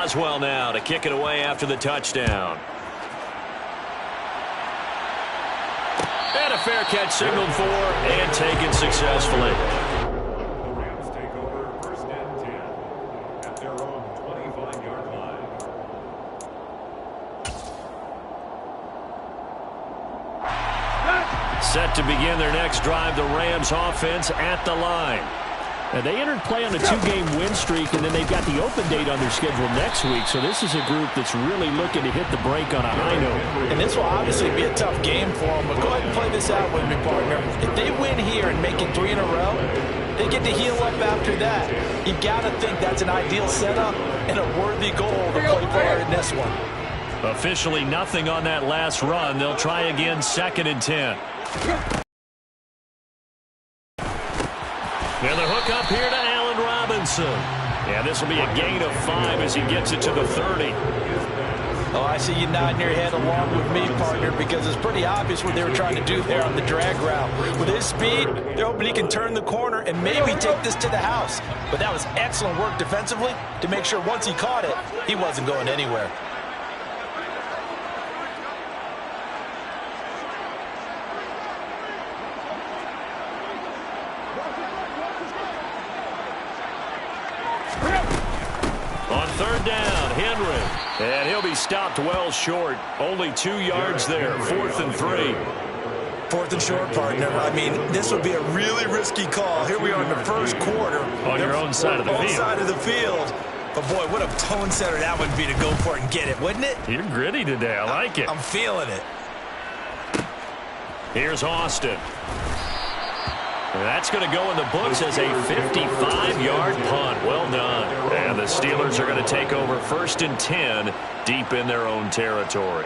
Boswell now to kick it away after the touchdown. And a fair catch signaled for and taken successfully. The Rams take over 1st and 10 at their own 25-yard line. Set to begin their next drive, the Rams offense at the line. Now, they entered play on a 2-game win streak, and then they've got the open date on their schedule next week. So this is a group that's really looking to hit the break on a high note. And this will obviously be a tough game for them, but go ahead and play this out with me, partner. If they win here and make it 3 in a row, they get to heal up after that. You got to think that's an ideal setup and a worthy goal to play for in this one. Officially nothing on that last run. They'll try again 2nd and 10. And the hook up here to Allen Robinson. Yeah, this will be a gain of 5 as he gets it to the 30. Oh, I see you nodding your head along with me, partner, because it's pretty obvious what they were trying to do there on the drag route. With his speed, they're hoping he can turn the corner and maybe take this to the house. But that was excellent work defensively to make sure once he caught it, he wasn't going anywhere. On 3rd down, Henry. And he'll be stopped well short. Only 2 yards there. 4th and 3. 4th and short, partner. I mean, this would be a really risky call. Here we are in the first quarter. On your own side of the field. Side of the field. But, boy, what a tone setter that would be to go for it and get it, wouldn't it? You're gritty today. I like it. I'm feeling it. Here's Austin. That's going to go in the books as a 55-yard punt. Well done. And the Steelers are going to take over 1st and 10 deep in their own territory.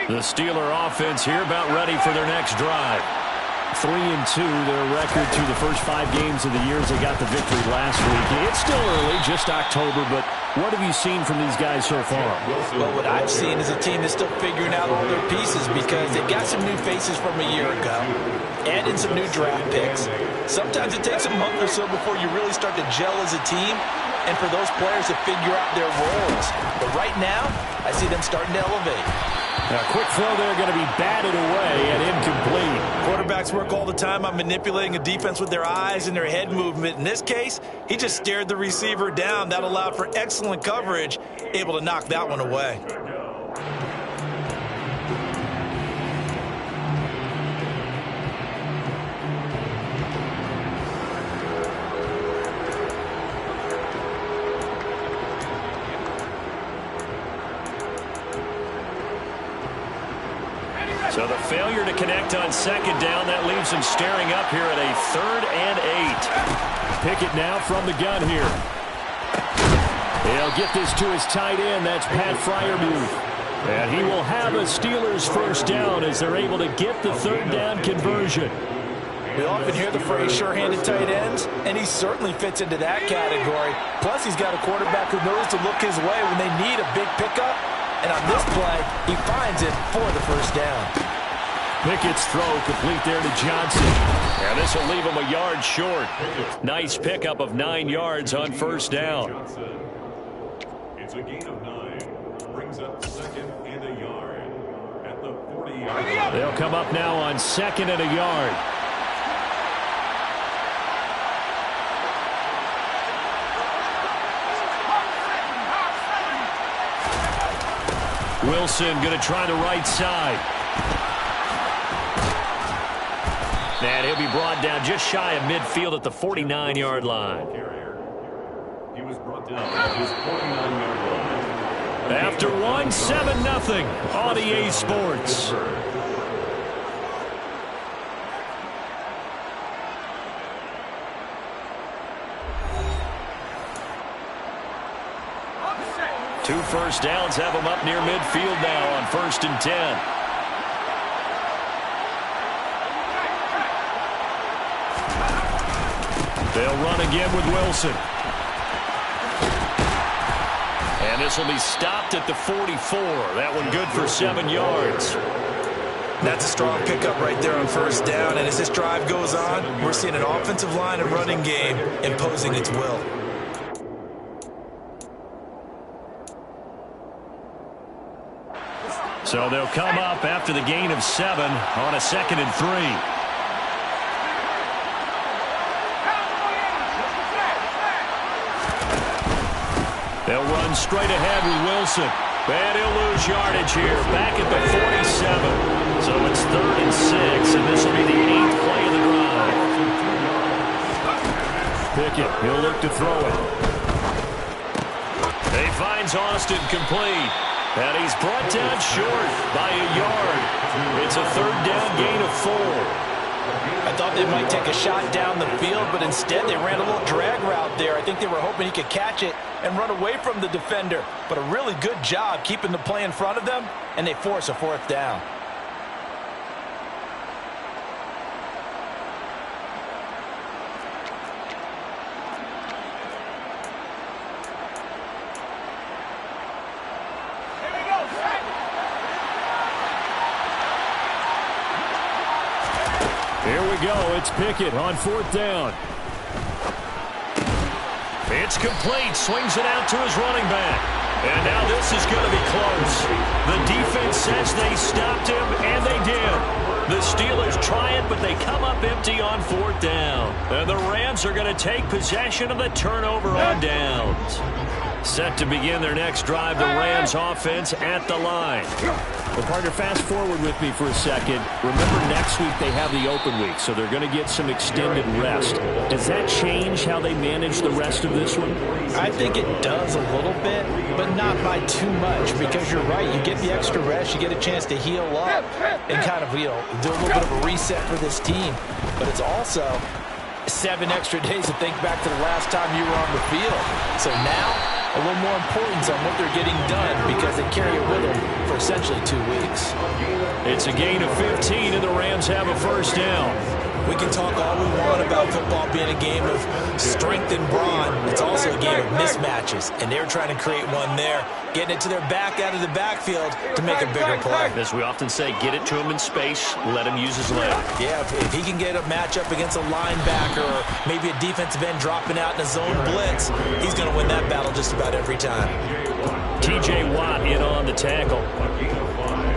The Steeler offense here about ready for their next drive. 3-2, their record through the first 5 games of the year as they got the victory last week. It's still early, just October, but what have you seen from these guys so far? Well, what I've seen is a team that's still figuring out all their pieces because they've got some new faces from a year ago, add in some new draft picks. Sometimes it takes a month or so before you really start to gel as a team and for those players to figure out their roles. But right now, I see them starting to elevate. A quick throw there going to be batted away and incomplete. Quarterbacks work all the time on manipulating a defense with their eyes and their head movement. In this case, he just stared the receiver down. That allowed for excellent coverage, able to knock that one away. So the failure to connect on 2nd down, that leaves him staring up here at a 3rd and 8. Pickett now from the gun here. He'll get this to his tight end. That's Pat Freiermuth. And he will have a Steelers 1st down as they're able to get the 3rd down conversion. We often hear the phrase sure-handed tight ends, and he certainly fits into that category. Plus, he's got a quarterback who knows to look his way when they need a big pickup. And on this play, he finds it for the 1st down. Pickett's throw complete there to Johnson. And this will leave him a yard short. Nice pickup of 9 yards on 1st down. It's a gain of 9. Brings up 2nd and a yard at the 40-yard line. They'll come up now on 2nd and a yard. Wilson going to try the right side. And he'll be brought down just shy of midfield at the 49-yard line. He was brought down at his 49-yard line. After one, 7-0 on EA Sports. Two 1st downs have them up near midfield now on 1st and 10. They'll run again with Wilson. And this will be stopped at the 44. That one good for 7 yards. That's a strong pickup right there on 1st down. And as this drive goes on, we're seeing an offensive line and running game imposing its will. So they'll come up after the gain of 7 on a 2nd and 3. They'll run straight ahead with Wilson. And he'll lose yardage here, back at the 47. So it's 3rd and 6, and this will be the 8th play of the drive. Pickett, he'll look to throw it. He finds Austin complete. And he's brought down short by a yard. It's a 3rd down gain of 4. I thought they might take a shot down the field, but instead they ran a little drag route there. I think they were hoping he could catch it and run away from the defender. But a really good job keeping the play in front of them, and they force a 4th down. Here we go. It's Pickett on 4th down. It's complete. Swings it out to his running back. And now this is going to be close. The defense says they stopped him, and they did. The Steelers try it, but they come up empty on 4th down. And the Rams are going to take possession of the turnover on downs. Set to begin their next drive, the Rams offense at the line. Well, partner, fast forward with me for a second. Remember, next week they have the open week, so they're going to get some extended rest. Does that change how they manage the rest of this one? I think it does a little bit, but not by too much, because you're right. You get the extra rest, you get a chance to heal up and kind of, do a little bit of a reset for this team. But it's also 7 extra days to think back to the last time you were on the field. So now, a little more importance on what they're getting done because they carry it with them for essentially 2 weeks. It's a gain of 15, and the Rams have a 1st down. We can talk all we want about football being a game of strength and brawn. It's also a game of mismatches, and they're trying to create one there, getting it to their back out of the backfield to make a bigger play. As we often say, get it to him in space, let him use his leg. Yeah, if he can get a matchup against a linebacker or maybe a defensive end dropping out in a zone blitz, he's going to win that battle just about every time. T.J. Watt in on the tackle.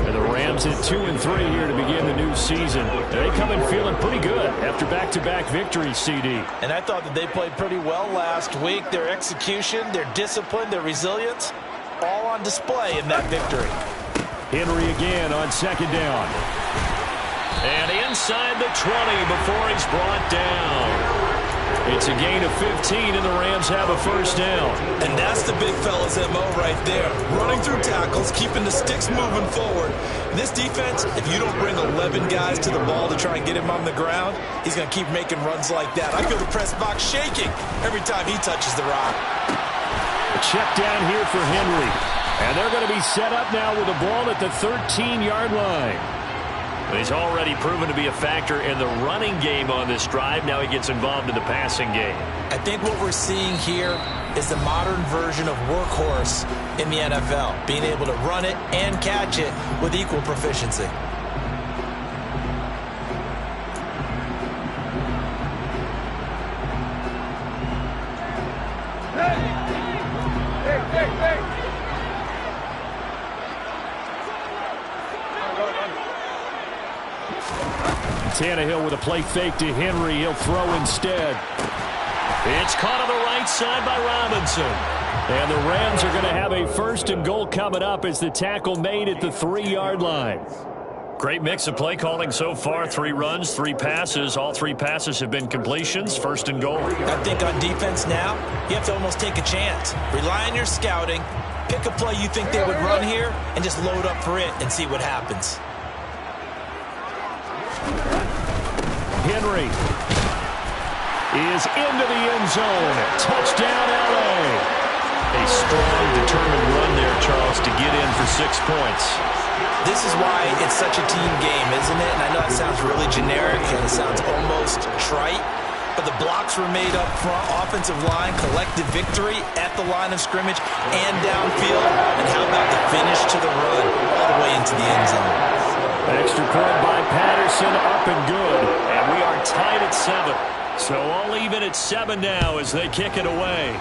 And the Rams at 2 and 3 here to begin the new season. They come in feeling pretty good after back-to-back victories, CD. And I thought that they played pretty well last week. Their execution, their discipline, their resilience, all on display in that victory. Henry again on 2nd down. And inside the 20 before he's brought down. It's a gain of 15, and the Rams have a 1st down. And that's the big fella's MO right there. Running through tackles, keeping the sticks moving forward. This defense, if you don't bring 11 guys to the ball to try and get him on the ground, he's going to keep making runs like that. I feel the press box shaking every time he touches the rock. A check down here for Henry. And they're going to be set up now with the ball at the 13-yard line. He's already proven to be a factor in the running game on this drive. Now he gets involved in the passing game. I think what we're seeing here is the modern version of workhorse in the NFL, being able to run it and catch it with equal proficiency. Tannehill with a play fake to Henry. He'll throw instead. It's caught on the right side by Robinson. And the Rams are going to have a 1st and goal coming up as the tackle made at the 3-yard line. Great mix of play calling so far. 3 runs, 3 passes. All 3 passes have been completions. 1st and goal. I think on defense now, you have to almost take a chance. Rely on your scouting. Pick a play you think they would run here and just load up for it and see what happens. Henry is into the end zone. Touchdown, L.A. A strong, determined run there, Charles, to get in for 6 points. This is why it's such a team game, isn't it? And I know it sounds really generic and it sounds almost trite, but the blocks were made up front, offensive line, collective victory at the line of scrimmage and downfield. And how about the finish to the run all the way into the end zone? Extra point by Patterson, up and good. And we are tied at 7. So all even at 7 now as they kick it away.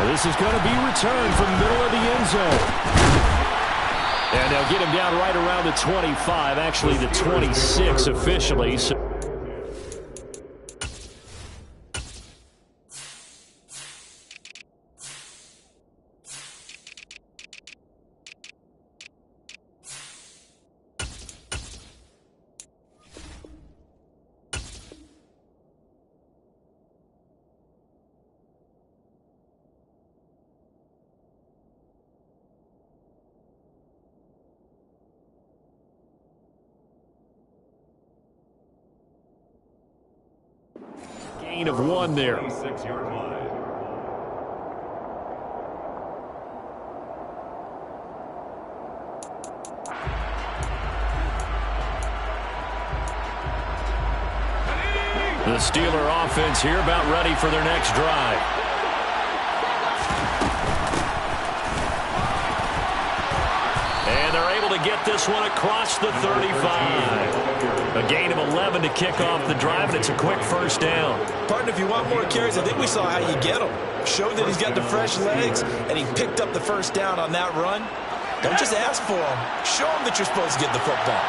This is going to be returned from the middle of the end zone. And they'll get him down right around the 25, actually the 26 officially. Gain of 1 there. 26-yard line. The Steeler offense here about ready for their next drive. And they're able to get this one across the 35. A gain of 11 to kick off the drive, and it's a quick first down. Partner, if you want more carries, I think we saw how you get him. Showed that he's got the fresh legs, and he picked up the first down on that run. Don't just ask for him. Show him that you're supposed to get the football.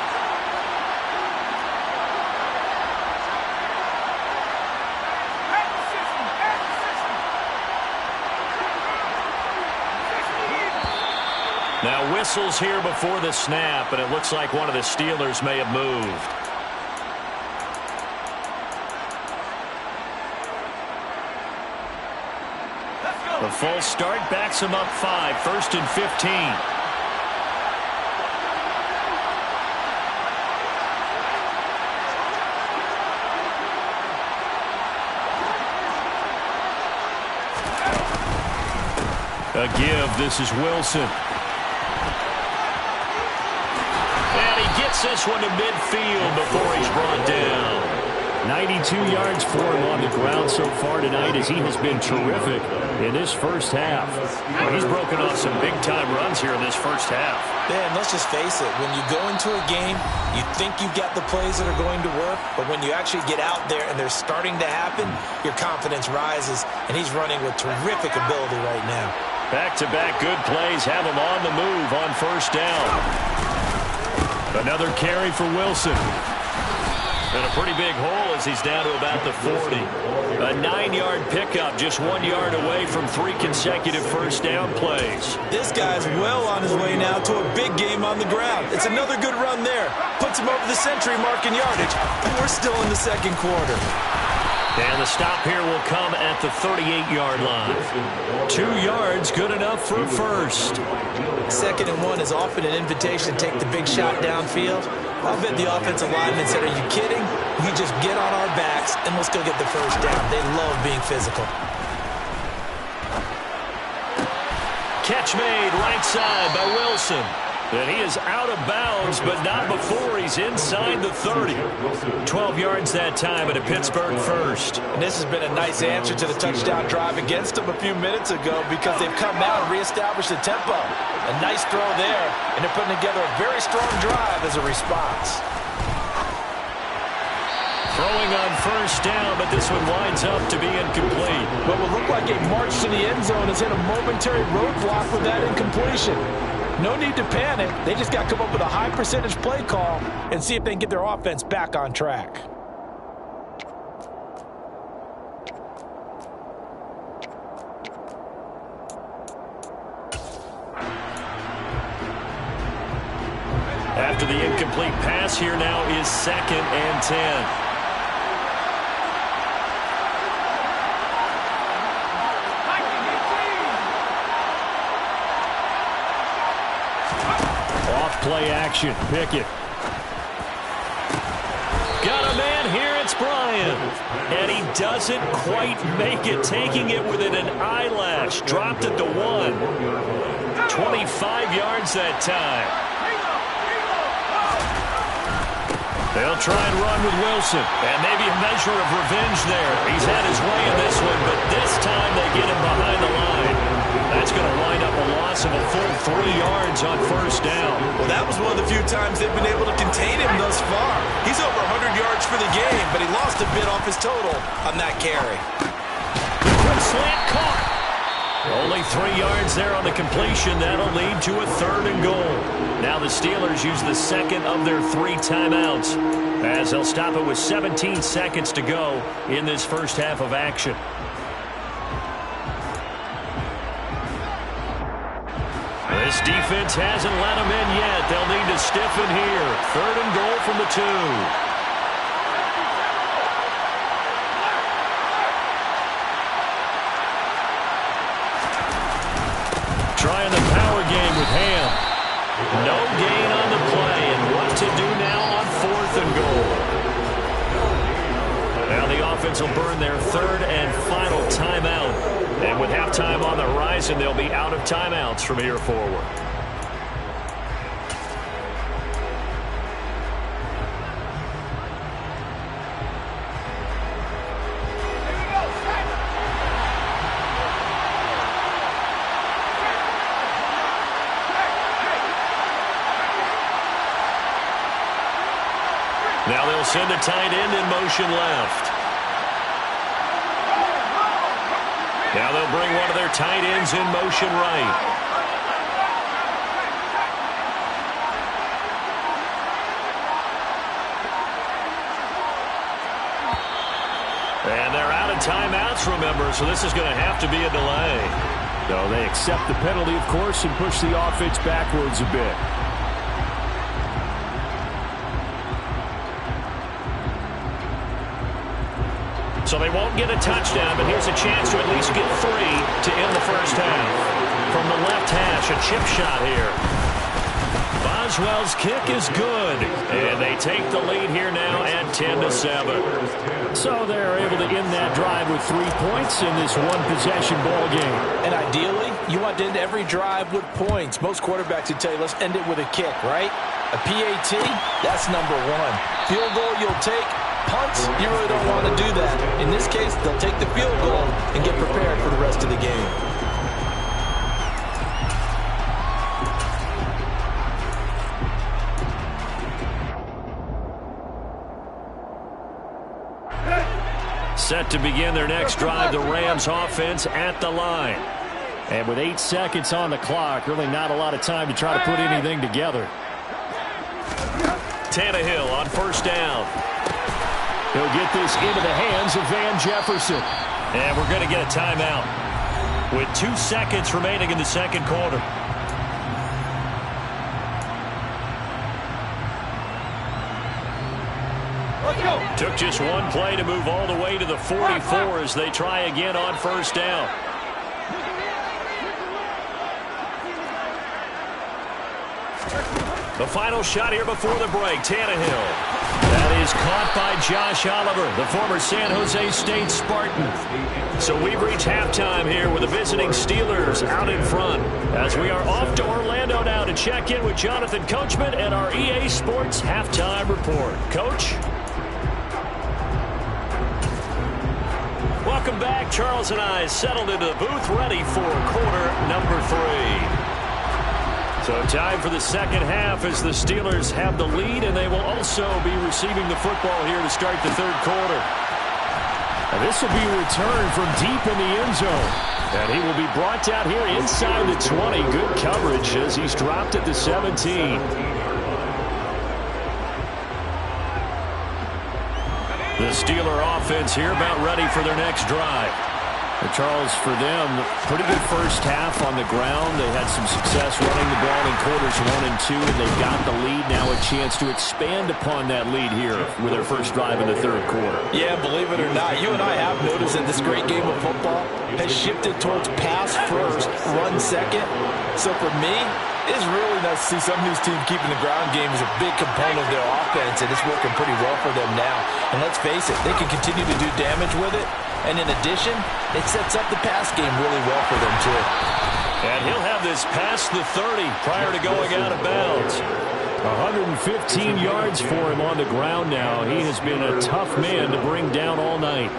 Now whistles here before the snap, and it looks like one of the Steelers may have moved. The full start backs him up 5, 1st and 15. A give, this is Wilson. And he gets this one to midfield before he's brought down. 92 yards for him on the ground so far tonight as he has been terrific in this first half. Well, he's broken off some big-time runs here in this first half. Man, let's just face it. When you go into a game, you think you've got the plays that are going to work, but when you actually get out there and they're starting to happen, your confidence rises, and he's running with terrific ability right now. Back-to-back good plays have him on the move on first down. Another carry for Wilson. And a pretty big hole as he's down to about the 40. A 9-yard pickup, just 1 yard away from 3 consecutive first down plays. This guy's well on his way now to a big game on the ground. It's another good run there. Puts him over the century mark in yardage. And we're still in the second quarter. And the stop here will come at the 38-yard line. 2 yards, good enough for a first. 2nd and 1 is often an invitation to take the big shot downfield. I'll bet the offensive lineman said, are you kidding? We just get on our backs and let's go get the first down. They love being physical. Catch made right side by Wilson. And he is out of bounds, but not before he's inside the 30. 12 yards that time at a Pittsburgh first. And this has been a nice answer to the touchdown drive against them a few minutes ago because they've come out and reestablished the tempo. A nice throw there, and they're putting together a very strong drive as a response. Throwing on first down, but this one winds up to be incomplete. What will look like a march to the end zone has hit a momentary roadblock with that incompletion. No need to panic. They just got to come up with a high percentage play call and see if they can get their offense back on track. After the incomplete pass, here now is 2nd and 10. Play action. Pickett. Got a man here. It's Bryant. And he doesn't quite make it. Taking it within an eyelash. Dropped it to 1. 25 yards that time. They'll try and run with Wilson. And maybe a measure of revenge there. He's had his way in this one, but this time they get him behind the line. That's going to wind up a loss of a full 3 yards on first down. Well, that was one of the few times they've been able to contain him thus far. He's over 100 yards for the game, but he lost a bit off his total on that carry. The quick slant caught. Only 3 yards there on the completion. That'll lead to a 3rd and goal. Now the Steelers use the second of their 3 timeouts, as they'll stop it with 17 seconds to go in this first half of action. This defense hasn't let them in yet. They'll need to stiffen here. 3rd and goal from the 2. Trying the power game with Ham. No gain on the play, and what to do now on 4th and goal. Now the offense will burn their 3rd and final timeout. And with halftime on the horizon, they'll be out of timeouts from here forward. Now they'll send a tight end in motion left. Now they'll bring one of their tight ends in motion right. And they're out of timeouts, remember, so this is going to have to be a delay. So they accept the penalty, of course, and push the offense backwards a bit. So they won't get a touchdown, but here's a chance to at least get 3 to end the first half. From the left hash, a chip shot here. Boswell's kick is good, and they take the lead here now at 10-7. So they're able to end that drive with 3 points in this one-possession ball game. And ideally, you want to end every drive with points. Most quarterbacks would tell you, let's end it with a kick, right? A PAT, that's number 1. Field goal you'll take. Punts, you really don't want to do that. In this case, they'll take the field goal and get prepared for the rest of the game. Set to begin their next drive, the Rams offense at the line. And with 8 seconds on the clock, really not a lot of time to try to put anything together. Tannehill on first down. He'll get this into the hands of Van Jefferson. And we're going to get a timeout with 2 seconds remaining in the second quarter. Took just 1 play to move all the way to the 44 as they try again on first down. The final shot here before the break, Tannehill. That is caught by Josh Oliver, the former San Jose State Spartan. So we've reached halftime here with the visiting Steelers out in front, as we are off to Orlando now to check in with Jonathan Coachman and our EA Sports Halftime Report. Coach? Welcome back. Charles and I settled into the booth, ready for quarter number 3. So time for the second half as the Steelers have the lead, and they will also be receiving the football here to start the third quarter. And this will be a return from deep in the end zone. And he will be brought down here inside the 20. Good coverage as he's dropped at the 17. The Steeler offense here about ready for their next drive. Charles, for them, pretty good first half on the ground. They had some success running the ball in quarters 1 and 2, and they've got the lead. Now a chance to expand upon that lead here with their first drive in the third quarter. Yeah, believe it or not, you and I have noticed that this great game of football has shifted towards pass first, run second. So for me, it's really nice to see some of these teams keeping the ground game as a big component of their offense, and it's working pretty well for them now. And let's face it, they can continue to do damage with it. And in addition, it sets up the pass game really well for them, too. And he'll have this past the 30 prior to going out of bounds. 115 yards for him on the ground now. He has been a tough man to bring down all night.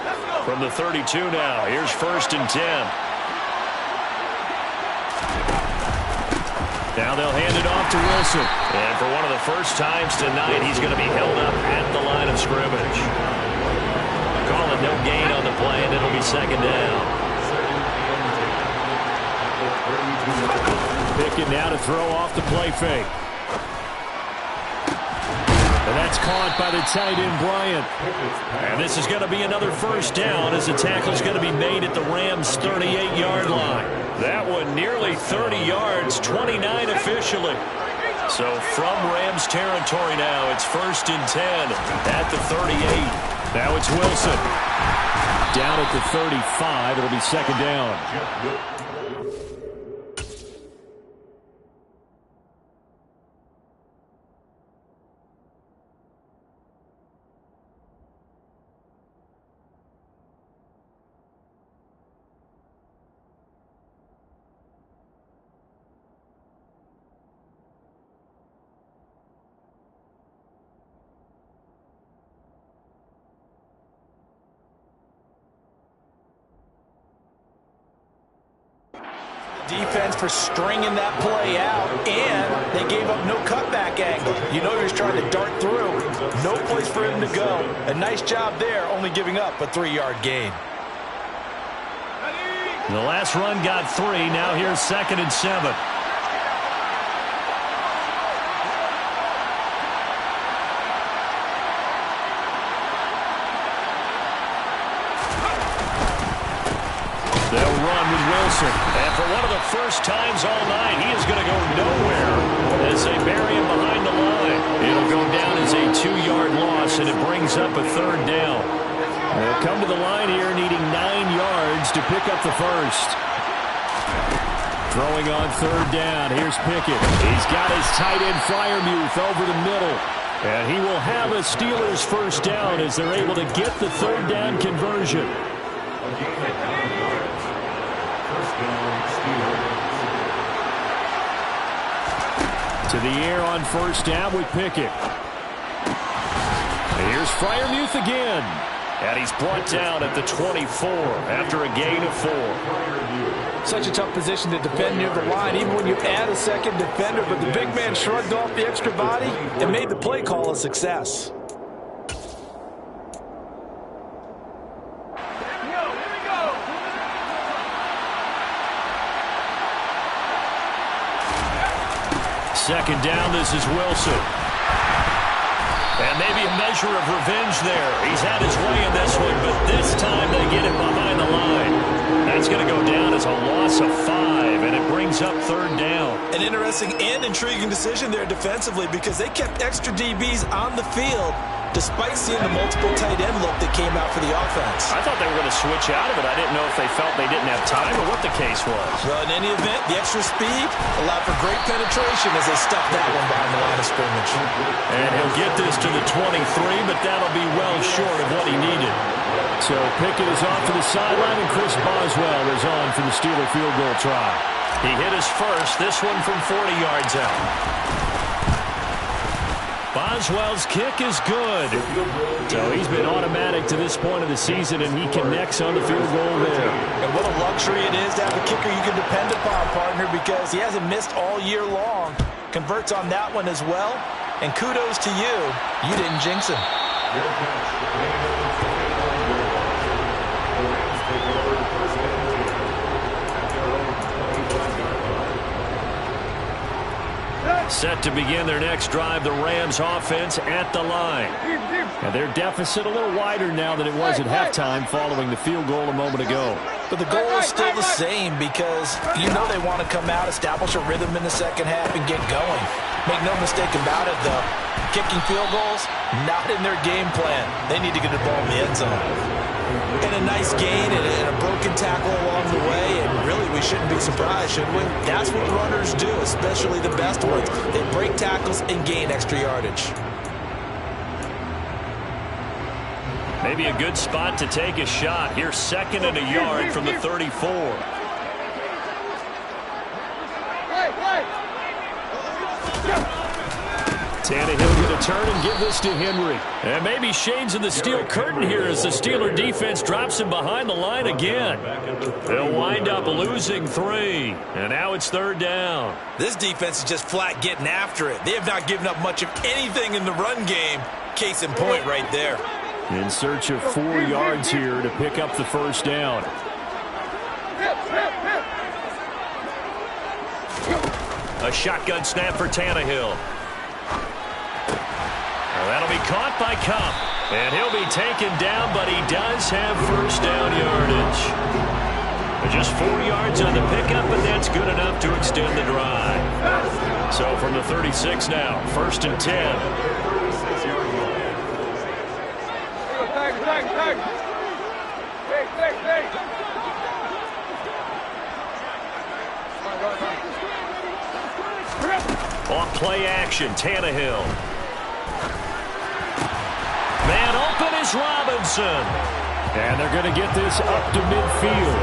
From the 32 now, here's 1st and 10. Now they'll hand it off to Wilson. And for one of the first times tonight, he's going to be held up at the line of scrimmage. Call it no gain on the play, and it'll be second down. Pickett now to throw off the play fake. And that's caught by the tight end, Bryant. And this is going to be another first down as the tackle's going to be made at the Rams' 38-yard line. That one nearly 30 yards, 29 officially. So from Rams territory now, it's 1st and 10 at the 38. Now it's Wilson. Down at the 35. It'll be 2nd down. Defense for stringing that play out, and they gave up no cutback angle. You know he was trying to dart through. No place for him to go. A nice job there, only giving up a 3-yard gain. The last run got 3. Now here's 2nd and 7. They'll run with Wilson. And for one of the first times all night, he is going to go nowhere as they bury him behind the line. It'll go down as a 2-yard loss, and it brings up a 3rd down. They'll come to the line here needing 9 yards to pick up the first. Throwing on 3rd down. Here's Pickett. He's got his tight end Freiermuth over the middle. And he will have a Steelers first down as they're able to get the 3rd down conversion. To the air on 1st down with Pickett. Here's Freiermuth again. And he's brought down at the 24 after a gain of 4. Such a tough position to defend near the line, even when you add a second defender. But the big man shrugged off the extra body and made the play call a success. Second down, this is Wilson. And maybe a measure of revenge there. He's had his way in this one, but this time they get him behind the line. That's going to go down as a loss of 5, and it brings up 3rd down. An interesting and intriguing decision there defensively because they kept extra DBs on the field despite seeing the multiple tight end look that came out for the offense. I thought they were going to switch out of it. I didn't know if they felt they didn't have time or what the case was. Well, in any event, the extra speed allowed for great penetration as they stuffed that one behind the line of scrimmage. And he'll get this to the 23, but that'll be well short of what he needed. So Pickett is off to the sideline, and Chris Boswell is on for the Steeler field goal try. He hit his first, this one from 40 yards out. Boswell's kick is good. So he's been automatic to this point of the season, and he connects on the field goal there. And what a luxury it is to have a kicker you can depend upon, partner, because he hasn't missed all year long. Converts on that one as well. And kudos to you. You didn't jinx him. Set to begin their next drive, the Rams offense at the line. And their deficit a little wider now than it was at halftime following the field goal a moment ago. But the goal is still the same because you know they want to come out, establish a rhythm in the second half, and get going. Make no mistake about it, though. Kicking field goals, not in their game plan. They need to get the ball in the end zone. And a nice gain and a broken tackle along the way, and really we shouldn't be surprised, should we? That's what runners do, especially the best ones. They break tackles and gain extra yardage. Maybe a good spot to take a shot. Here's 2nd and a yard from the 34. Tannehill going to turn and give this to Henry. And maybe shades of the steel curtain here as the Steeler defense drops him behind the line again. They'll wind up losing 3. And now it's 3rd down. This defense is just flat getting after it. They have not given up much of anything in the run game. Case in point right there. In search of 4 yards here to pick up the first down. A shotgun snap for Tannehill. Well, that'll be caught by Cup. And he'll be taken down, but he does have first down yardage. Just 4 yards on the pickup, but that's good enough to extend the drive. So from the 36 now, 1st and 10. Off play action, Tannehill. Man open is Robinson. And they're going to get this up to midfield.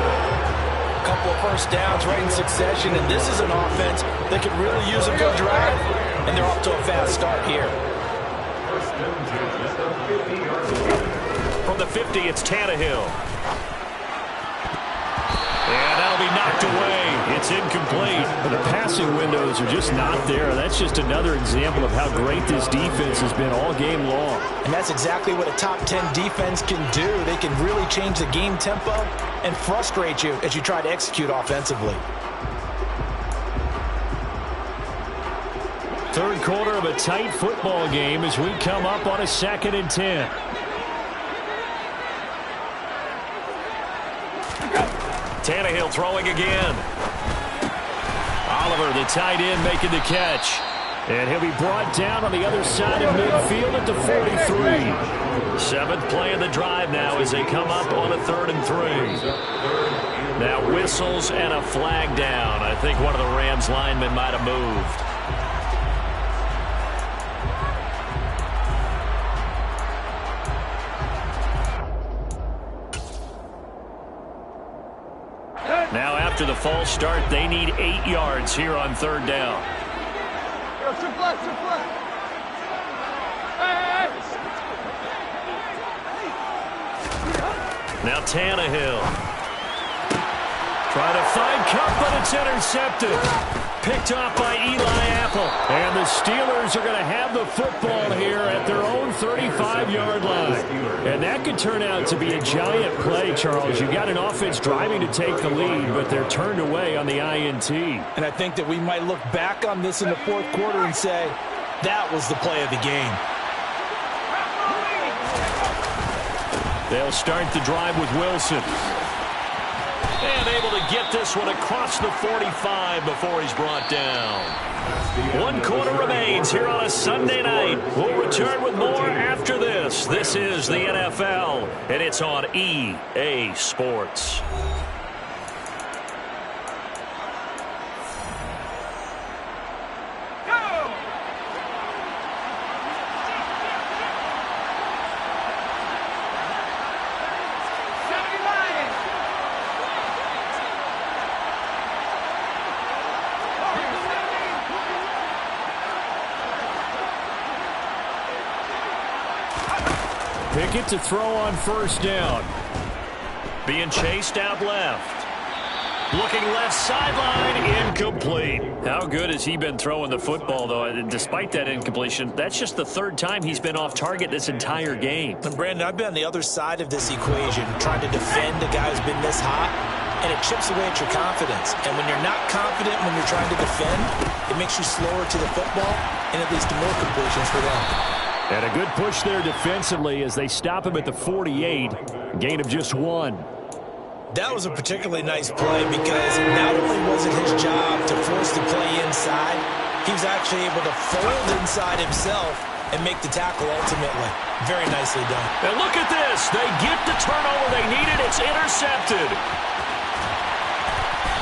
A couple of first downs right in succession, and this is an offense that could really use a good drive, and they're off to a fast start here. From the 50, it's Tannehill. And that'll be knocked away. It's incomplete. The passing windows are just not there. That's just another example of how great this defense has been all game long. And that's exactly what a top 10 defense can do. They can really change the game tempo and frustrate you as you try to execute offensively. Third quarter of a tight football game as we come up on a 2nd and 10. Tannehill throwing again. Oliver, the tight end, making the catch. And he'll be brought down on the other side of midfield at the 43. 7th play of the drive now as they come up on a 3rd and 3. Now whistles and a flag down. I think one of the Rams linemen might have moved. Now after the false start, they need 8 yards here on 3rd down. Now Tannehill. Trying to find Cup, but it's intercepted. Picked off by Eli Apple. And the Steelers are going to have the football here at their own 35-yard line. And that could turn out to be a giant play, Charles. You've got an offense driving to take the lead, but they're turned away on the INT. And I think that we might look back on this in the 4th quarter and say, that was the play of the game. They'll start the drive with Wilson. And able to get this one across the 45 before he's brought down. 1 quarter remains here on a Sunday night. We'll return with more after this. This is the NFL, and it's on EA Sports. Pickett to throw on 1st down. Being chased out left. Looking left sideline, incomplete. How good has he been throwing the football, though? Despite that incompletion, that's just the 3rd time he's been off target this entire game. And Brandon, I've been on the other side of this equation, trying to defend a guy who's been this hot, and it chips away at your confidence. And when you're not confident when you're trying to defend, it makes you slower to the football, and it leads to more completions for them. And a good push there defensively as they stop him at the 48. Gain of just 1. That was a particularly nice play because not only was it his job to force the play inside, he was actually able to fold inside himself and make the tackle ultimately. Very nicely done. And look at this. They get the turnover they needed. It's intercepted.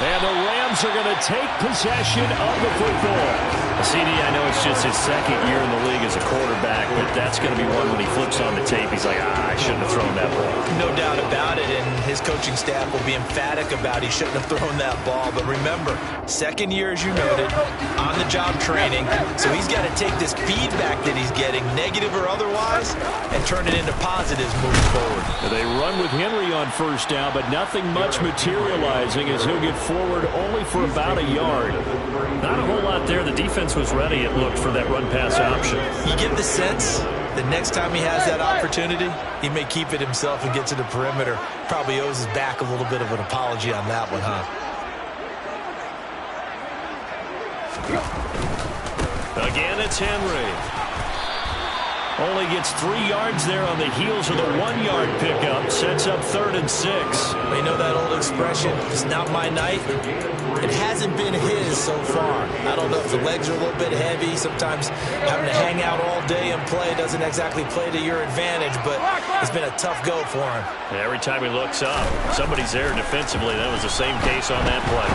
And the Rams are going to take possession of the football. CD, I know it's just his 2nd year in the league as a quarterback, but that's going to be one when he flips on the tape. He's like, I shouldn't have thrown that ball. No doubt about it, and his coaching staff will be emphatic about he shouldn't have thrown that ball. But remember, 2nd year, as you noted, on-the-job training, so he's got to take this feedback that he's getting, negative or otherwise, and turn it into positives moving forward. They run with Henry on 1st down, but nothing much materializing as he'll get forward only for about a yard. Not a whole lot there. The defense was ready, it looked, for that run-pass option. You get the sense that next time he has that opportunity, he may keep it himself and get to the perimeter. Probably owes his back a little bit of an apology on that one, huh? Again, it's Henry. Only gets 3 yards there on the heels of the 1-yard pickup. Sets up 3rd and 6. You know that old expression, it's not my night? It hasn't been his so far. I don't know if the legs are a little bit heavy. Sometimes having to hang out all day and play doesn't exactly play to your advantage, but it's been a tough go for him. And every time he looks up, somebody's there defensively. That was the same case on that play.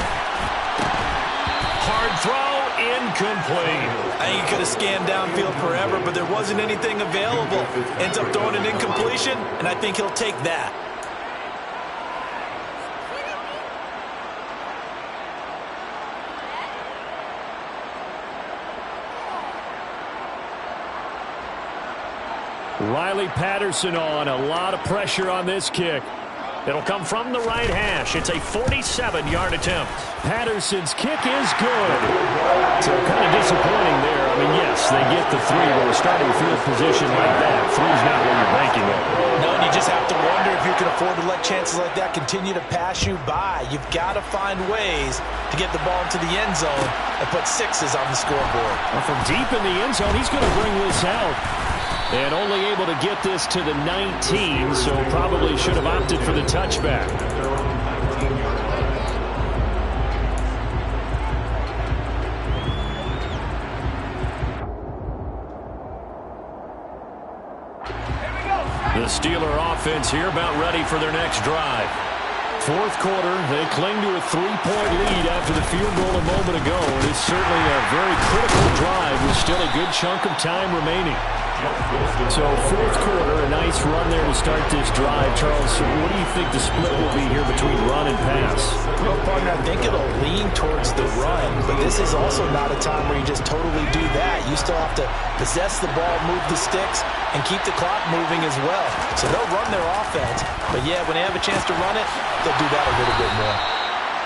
Hard throw, incomplete. I think he could have scanned downfield forever, but there wasn't anything available. Ends up throwing an incompletion, and I think he'll take that. Riley Patterson on. A lot of pressure on this kick. It'll come from the right hash. It's a 47-yard attempt. Patterson's kick is good. So kind of disappointing there. I mean, yes, they get the 3, but a starting field position like that, 3's not what you're banking on. No, and you just have to wonder if you can afford to let chances like that continue to pass you by. You've got to find ways to get the ball into the end zone and put 6s on the scoreboard. Well, from deep in the end zone, he's going to bring this out. And only able to get this to the 19, so probably should have opted for the touchback. The Steeler offense here about ready for their next drive. 4th quarter, they cling to a 3-point lead after the field goal a moment ago. And it's certainly a very critical drive with still a good chunk of time remaining. So 4th quarter, a nice run there to start this drive. Charles, what do you think the split will be here between run and pass? Well, partner, I think it'll lean towards the run, but this is also not a time where you just totally do that. You still have to possess the ball, move the sticks, and keep the clock moving as well. So they'll run their offense, but yeah, when they have a chance to run it, they'll do that a little bit more.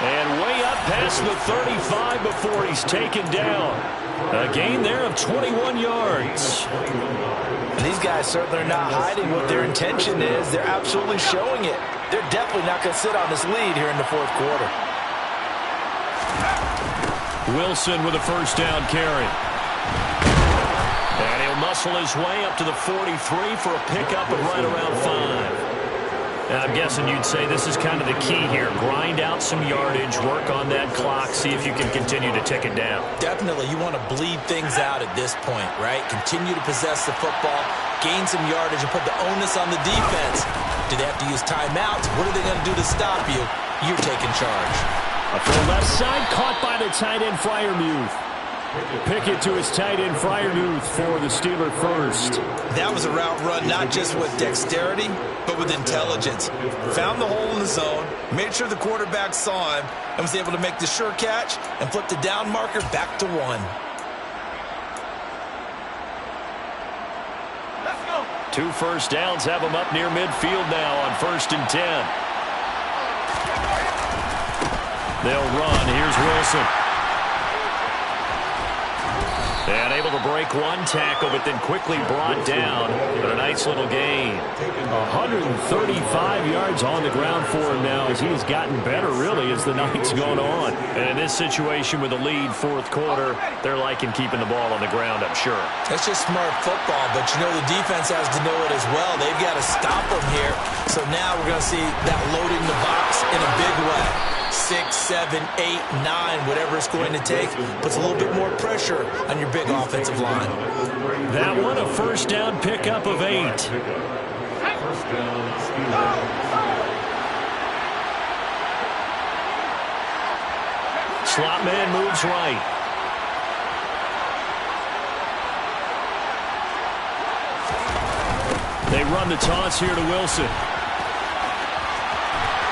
And way up past the 35 before he's taken down. A gain there of 21 yards. And these guys certainly are not hiding what their intention is. They're absolutely showing it. They're definitely not going to sit on this lead here in the 4th quarter. Wilson with a 1st down carry. And he'll muscle his way up to the 43 for a pickup of right around 5. And I'm guessing you'd say this is kind of the key here. Grind out some yardage, work on that clock, see if you can continue to tick it down. Definitely. You want to bleed things out at this point, right? Continue to possess the football, gain some yardage, and put the onus on the defense. Do they have to use timeouts? What are they going to do to stop you? You're taking charge. A throw left side, caught by the tight end Freiermuth. Pickett to his tight end Freiermuth for the Steeler first. That was a route run not just with dexterity, but with intelligence. Found the hole in the zone, made sure the quarterback saw him, and was able to make the sure catch and flip the down marker back to 1. Let's go. 2 first downs have them up near midfield now on 1st and 10. They'll run. Here's Wilson. And able to break 1 tackle, but then quickly brought down. But a nice little gain. 135 yards on the ground for him now as he's gotten better, really, as the night's gone on. And in this situation with the lead 4th quarter, they're liking keeping the ball on the ground, I'm sure. That's just smart football, but you know the defense has to know it as well. They've got to stop them here. So now we're going to see that loading the box in a big way. 6, 7, 8, 9, whatever it's going to take, puts a little bit more pressure on your big offensive line. That one, a 1st down pickup of 8. Slot man moves right. They run the toss here to Wilson.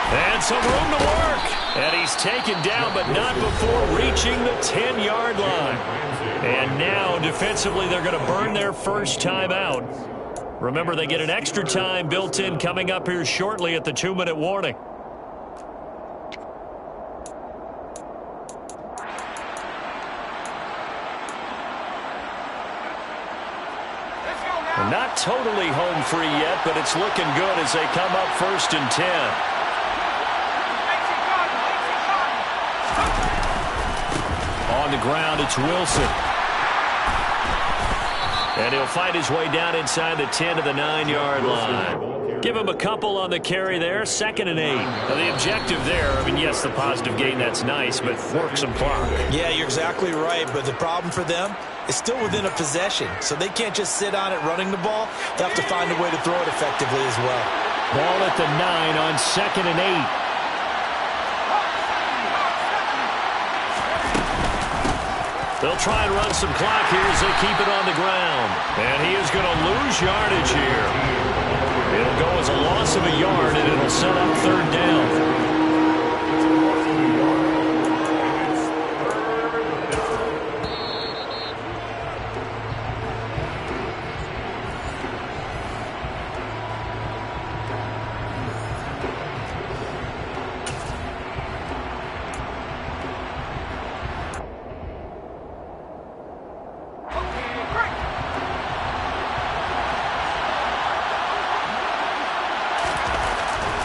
And some room to work. And he's taken down, but not before reaching the 10-yard line. And now, defensively, they're going to burn their first time out. Remember, they get an extra time built in coming up here shortly at the 2-minute warning. Not totally home free yet, but it's looking good as they come up 1st and 10. on the ground. It's Wilson. And he'll fight his way down inside the 10 to the 9-yard line. Give him a couple on the carry there, 2nd and 8. Now the objective there, I mean, yes, the positive gain, that's nice, but work some clock. Yeah, you're exactly right, but the problem for them is still within a possession, so they can't just sit on it running the ball. They have to find a way to throw it effectively as well. Ball at the 9 on 2nd and 8. They'll try and run some clock here as they keep it on the ground. And he is going to lose yardage here. It'll go as a loss of a yard, and it'll set up 3rd down.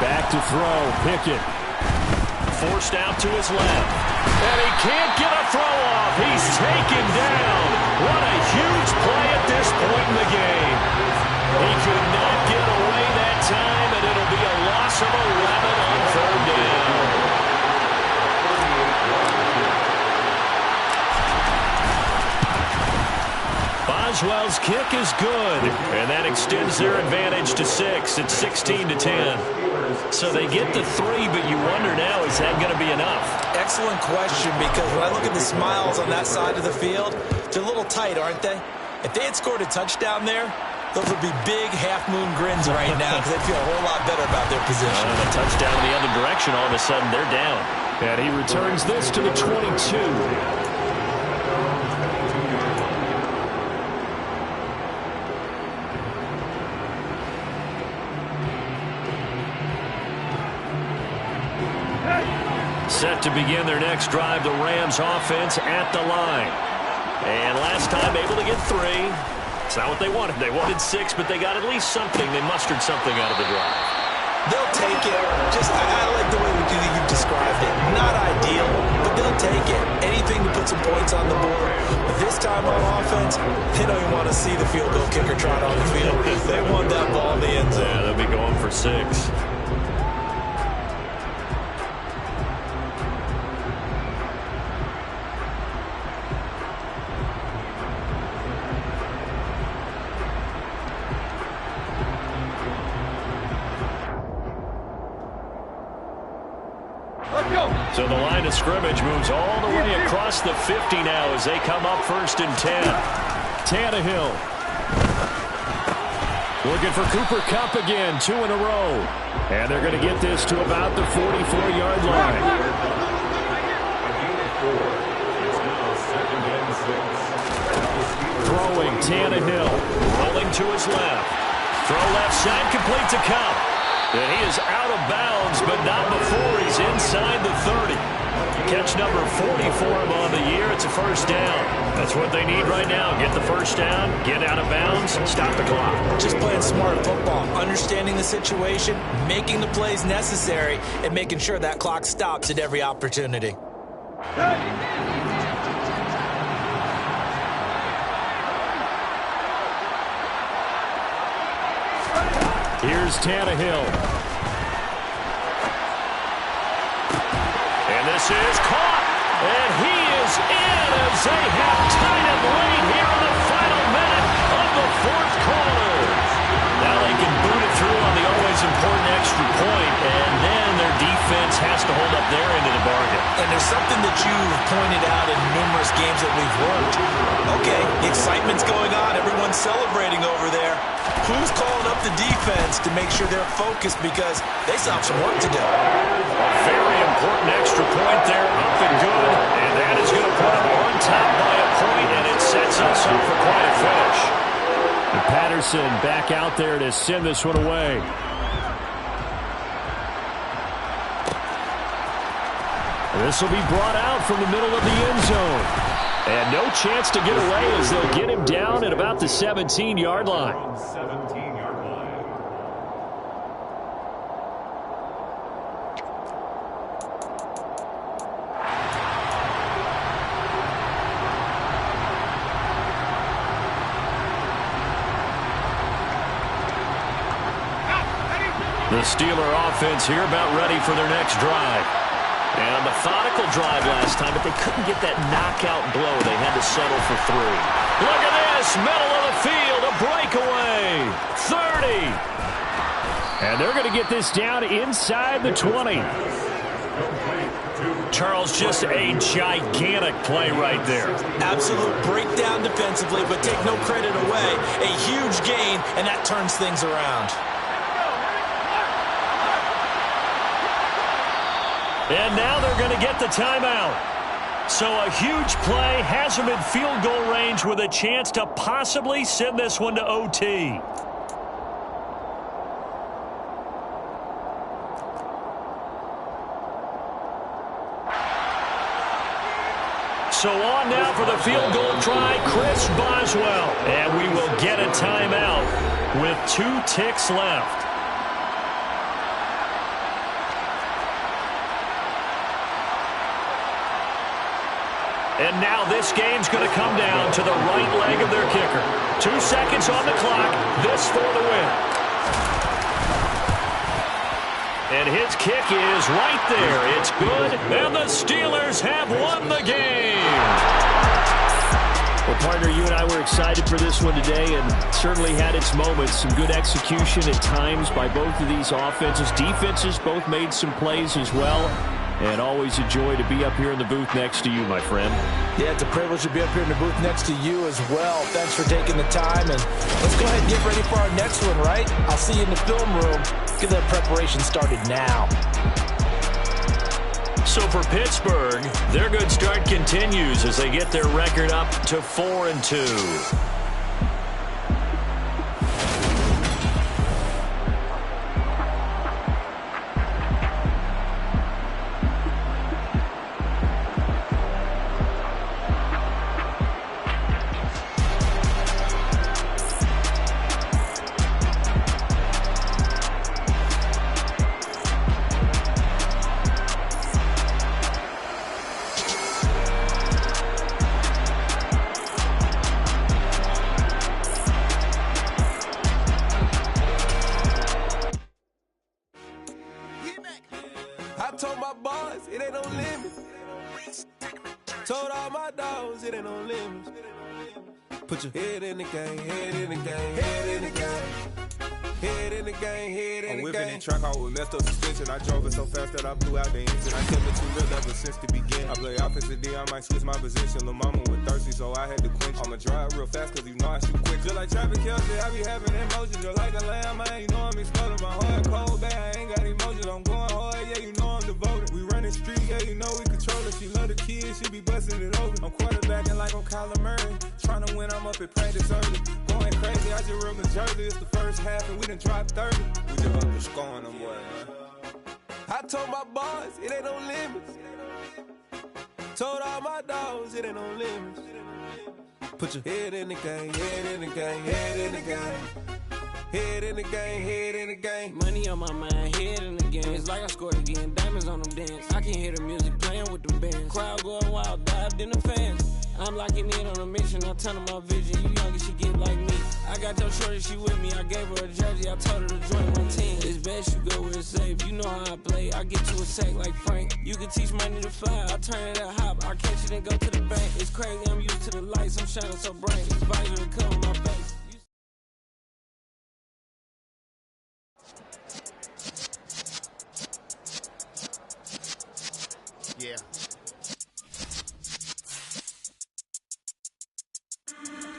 Back to throw, Pickett. Forced out to his left. And he can't get a throw off. He's taken down. What a huge play at this point in the game. He could not get away that time, and it'll be a loss of 11 on 3rd down. Boswell's kick is good, and that extends their advantage to 6. It's 16 to 10. So they get the 3, but you wonder now, is that going to be enough? Excellent question, because when I look at the smiles on that side of the field, they're a little tight, aren't they? If they had scored a touchdown there, those would be big half-moon grins right now because they feel a whole lot better about their position. A touchdown in the other direction, all of a sudden they're down. And he returns this to the 22. Set to begin their next drive, the Rams offense at the line. And last time able to get 3. It's not what they wanted. They wanted 6, but they got at least something. They mustered something out of the drive. They'll take it. I like the way you've described it. Not ideal, but they'll take it. Anything to put some points on the board. But this time on offense, they don't even want to see the field goal kicker trot on the field. They want that ball in the end zone. Yeah, they'll be going for 6. So the line of scrimmage moves all the way across the 50 now as they come up 1st and 10. Tannehill. Looking for Cooper Kupp again, 2 in a row. And they're going to get this to about the 44-yard line. Throwing, Tannehill. Rolling to his left. Throw left side, complete to Kupp. And he is out of bounds, but not before he's inside the 30. Catch number 40 for him on the year. It's a 1st down. That's what they need right now. Get the 1st down, get out of bounds, stop the clock. Just playing smart football, understanding the situation, making the plays necessary, and making sure that clock stops at every opportunity. Here's Tannehill. And this is caught. And he is in as they have tied it late here in the final minute of the 4th quarter. Now they can boot it through on the always important extra point, and then their defense has to hold up their end of the bargain. And there's something that you've pointed out in numerous games that we've worked. Okay, the excitement's going on. Everyone's celebrating over there. Who's calling up the defense to make sure they're focused because they still have some work to do? A very important extra point there, up and good. And that is going to put them on top by a point, and it sets us up for quite a finish. And Patterson back out there to send this one away. This will be brought out from the middle of the end zone. And no chance to get away as they'll get him down at about the 17-yard line. 17-yard line. The Steeler offense here about ready for their next drive. And a methodical drive last time, but they couldn't get that knockout blow. They had to settle for 3. Look at this, middle of the field, a breakaway. 30. And they're going to get this down inside the 20. Charles, just a gigantic play right there. Absolute breakdown defensively, but take no credit away. A huge gain, and that turns things around. And now they're going to get the timeout. So a huge play has them in field goal range with a chance to possibly send this one to OT. So on now for the field goal try, Chris Boswell. And we will get a timeout with 2 ticks left. And now this game's going to come down to the right leg of their kicker. 2 seconds on the clock. This for the win. And his kick is right there. It's good. And the Steelers have won the game. Well, partner, you and I were excited for this one today and certainly had its moments. Some good execution at times by both of these offenses. Defenses both made some plays as well. And always a joy to be up here in the booth next to you, my friend. Yeah, it's a privilege to be up here in the booth next to you as well. Thanks for taking the time. And let's go ahead and get ready for our next one, right? I'll see you in the film room. Get that preparation started now. So for Pittsburgh, their good start continues as they get their record up to 4-2. I told my boys it ain't no limits. Told all my dogs it ain't no limits. Put your head in the game, head in the game, head in the game. Head in the game, head in the game. I'm whipping in track out with messed up suspension. I drove it so fast that I blew out the engine. I kept it too real ever since the beginning. I play offensive D, I might switch my position. Lil' mama was thirsty, so I had to quench. I'ma drive real fast, cause you know I shoot quick. Just like traffic Kelsey, I be having emotions. Just like the lamb, man, you know I'm exploding. My heart cold, bad, I ain't got emotions. I'm going hard, yeah, you know I'm devoted. We running street, yeah, you know we control it. She love the kids, she be busting it over. I'm quarterbacking like I'm Kyler Murray. Trying to win, I'm up at practice early. Going crazy, I just real Jersey. It's the first half, and we done dropped 30. We just up to scoring them, boy, man. I told my boys it ain't no limits. Told all my dogs it ain't no limits. Put your head in the game, head in the game, head in the game. Head in the game, head in the game. Money on my mind, head in the game. It's like I scored again, diamonds on them dance. I can hear the music playing with them bands. Crowd going wild, dived in the fans. I'm locking in on a mission, I tell her my vision. You young and she get like me. I got your shorty, she with me. I gave her a jersey, I told her to join my team. It's best you go where it's safe. You know how I play. I get to a sack like Frank. You can teach money to fly. I turn it at hop. I catch it and go to the bank. It's crazy, I'm used to the lights. I'm shining so bright. It's visor to cover my face. Yeah.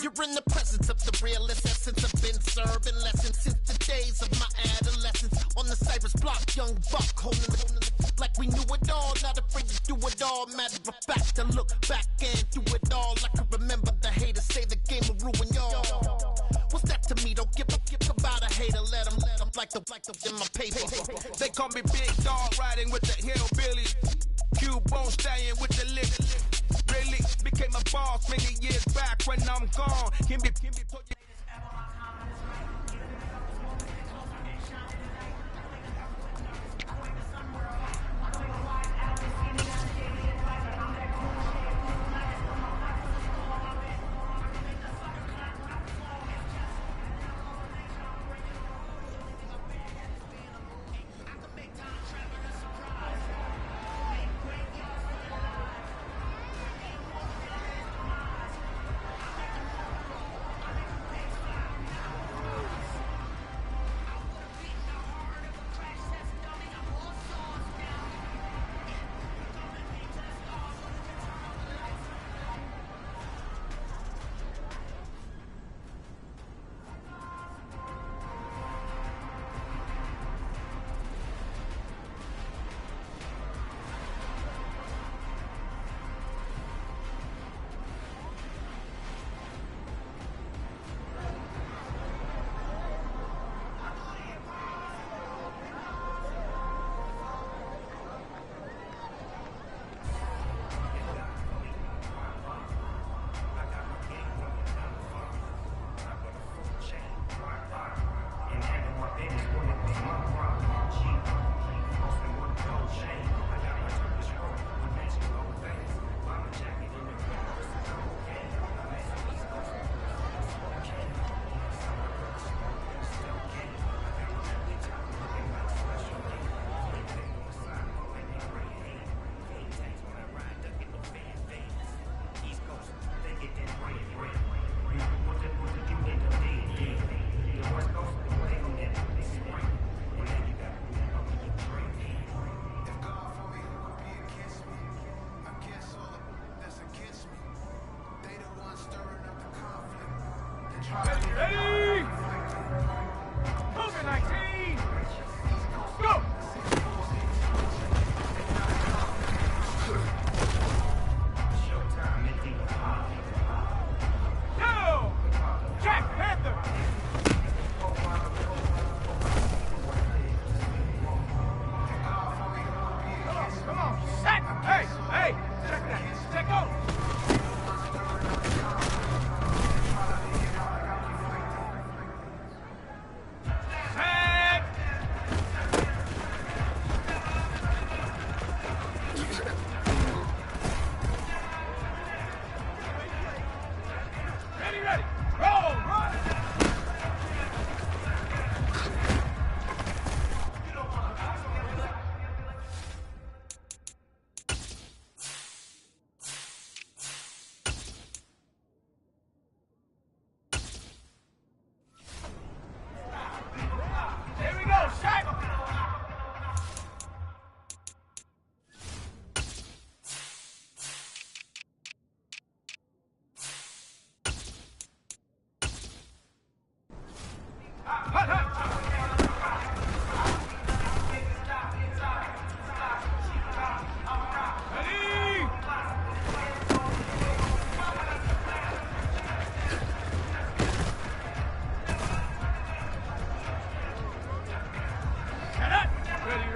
You're in the presence of the realest essence. I've been serving lessons since the days of my adolescence. On the Cypress block, young buck holding it like we knew it all. Not afraid to do it all. Matter of fact, to look back and do it all. I can remember the haters say the game will ruin y'all. What's that to me? Don't give about a hater. Let them like the in my paper. They call me Big Dog, riding with the hillbillies. Cubone stallion with the lick. Really became a boss many years back when I'm gone. Can be Ready? Move it, 19. Go. Yo! Jack Panther! Come on, set! Hey, check that. Check out. Set! Ready. Roll, run! Here we go, Shaq! Ready? Set up. Ready.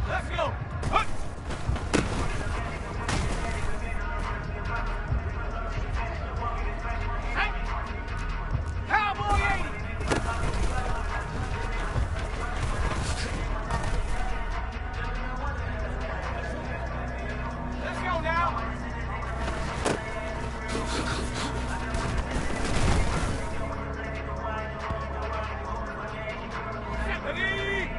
Let's go. Hut. Hey. Cowboy 80. Let's go now. Ready?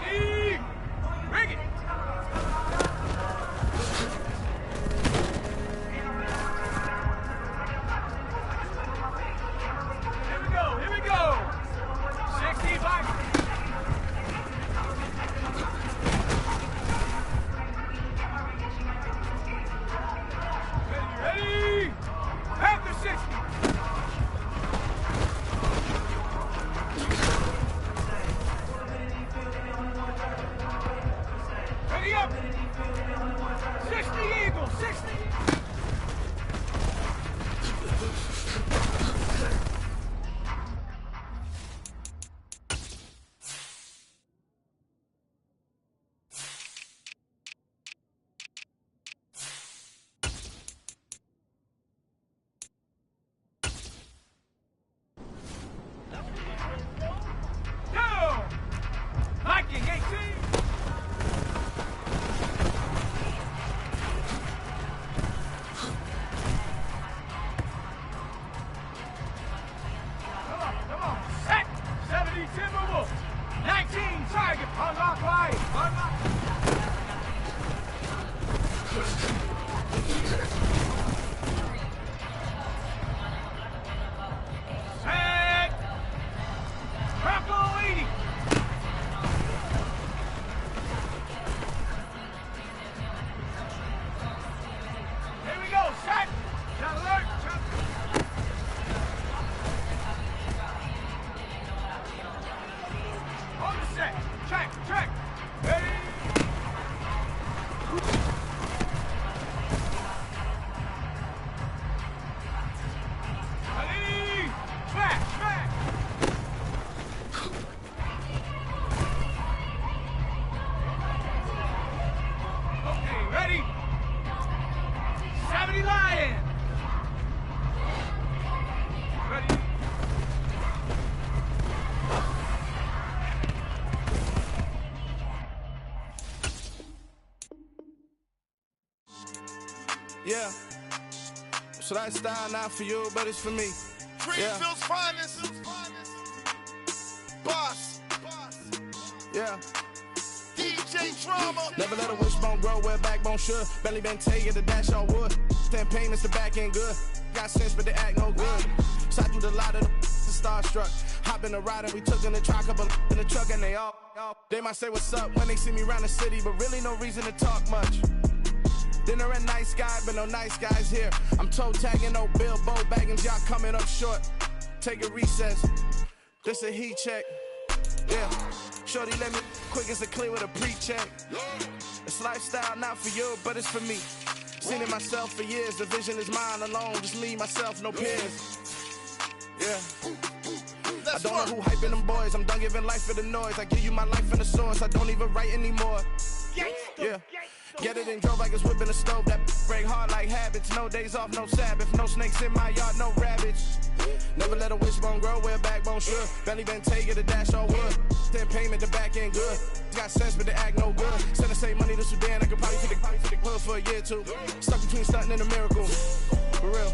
Ready? Bring it. Here we go. 65. Ready? After 60. Ready up. 60 Eagle, 60. Go! Viking 18. Come on. Set. 70 Timberwolves. 19 Target. Unlock right. Unlock. Set. Bronco 80. Yeah. So that style not for you, but it's for me. Greenville's finest. Boss. Yeah. DJ Drama. Never let a wishbone grow where backbone should. Belly been taking the dash all wood. 10 payments, the back ain't good. Got sense, but they act no good. Shot through the lot of the starstruck. Hop in the ride and we took in the truck, couple in the truck, and they all. They might say what's up when they see me around the city, but really no reason to talk much. Dinner and nice guy, but no nice guys here. I'm toe tagging, no Bilbo bagging, y'all coming up short. Take a recess. This a heat check. Yeah. Shorty let me quick as a clear with a pre-check. It's lifestyle not for you, but it's for me. Seen it myself for years. The vision is mine alone. Just me, myself, no peers. Yeah. I don't know who hyping them boys. I'm done giving life for the noise. I give you my life in the source. I don't even write anymore. Yeah. Get it and drove like it's whipping a stove. That break hard like habits. No days off, no Sabbath. No snakes in my yard, no rabbits. Never let a wishbone grow where backbone should. Belly been taking the dash all wood. 10 payment, the back ain't good. Got sense, but they act no good. Send the same money to Sudan. I could probably take the hood for a year or two. Stuck between stunting and a miracle. For real.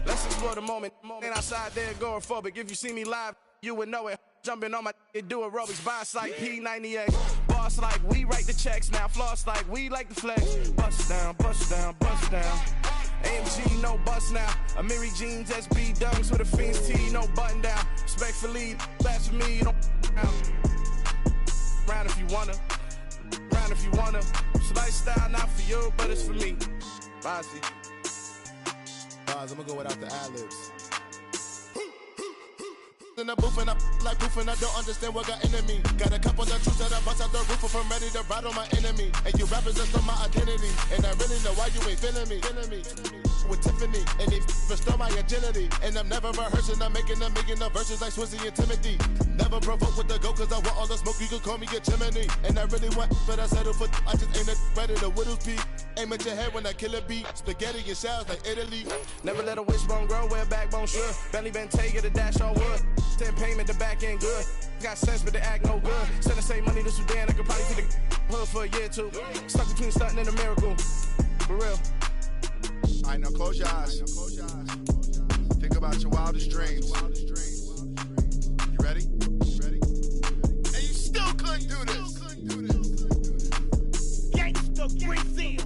Let's explore the moment. Ain't outside there agoraphobic. If you see me live, you would know it. Jumping on my do aerobics, boss like P90X. Boss like we write the checks now. Floss like we like the flex. Bust down, bust down, bust down. AMG, no bust now. Amiri jeans, SB dunks with a Fiends tee, no button down. Respectfully, that's for me, you don't round if you wanna. Round if you wanna. It's lifestyle not for you, but it's for me. Bossy. I'm gonna go without the ad-libs. In the booth and I like proof and I don't understand what got into me. Got a couple of truths that I bust out the roof if I'm ready to ride on my enemy. And you rappers just on my identity. And I really know why you ain't feeling me. With Tiffany, and they restore my agility. And I'm never rehearsing, I'm making a million of verses like Swizzy and Timothy. Never provoke with the go, cause I want all the smoke, you can call me a chimney. And I really want, but I settle for, I just ain't ready to whittles peak. Aim at your head when I kill a beat. Spaghetti and shells like Italy. Never let a wishbone grow where backbone should. Belly been taking the dash all wood. 10 payment, the back ain't good. Got sense, but they act no good. Send the same money to Sudan, I could probably take the hood for a year or two. Stuck between stunting and a miracle. For real. Alright, now close your eyes. Think about your wildest dreams. You ready? And you still couldn't do this. Gangsta Brazil.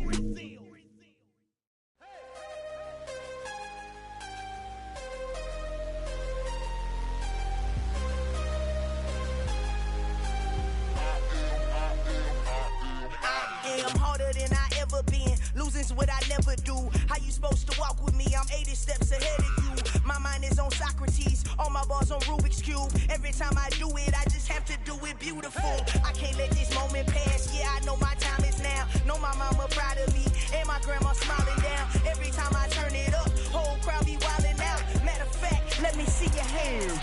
I'm harder than I ever been. Losing's what I never do. How you supposed to walk with me? I'm 80 steps ahead of you. My mind is on Socrates. All my bars on Rubik's Cube. Every time I do it, I just have to do it beautiful. I can't let this moment pass. Yeah, I know my time is now. Know my mama proud of me. And my grandma smiling down. Every time I turn it up, whole crowd be wildin' out. Matter of fact, let me see your hands.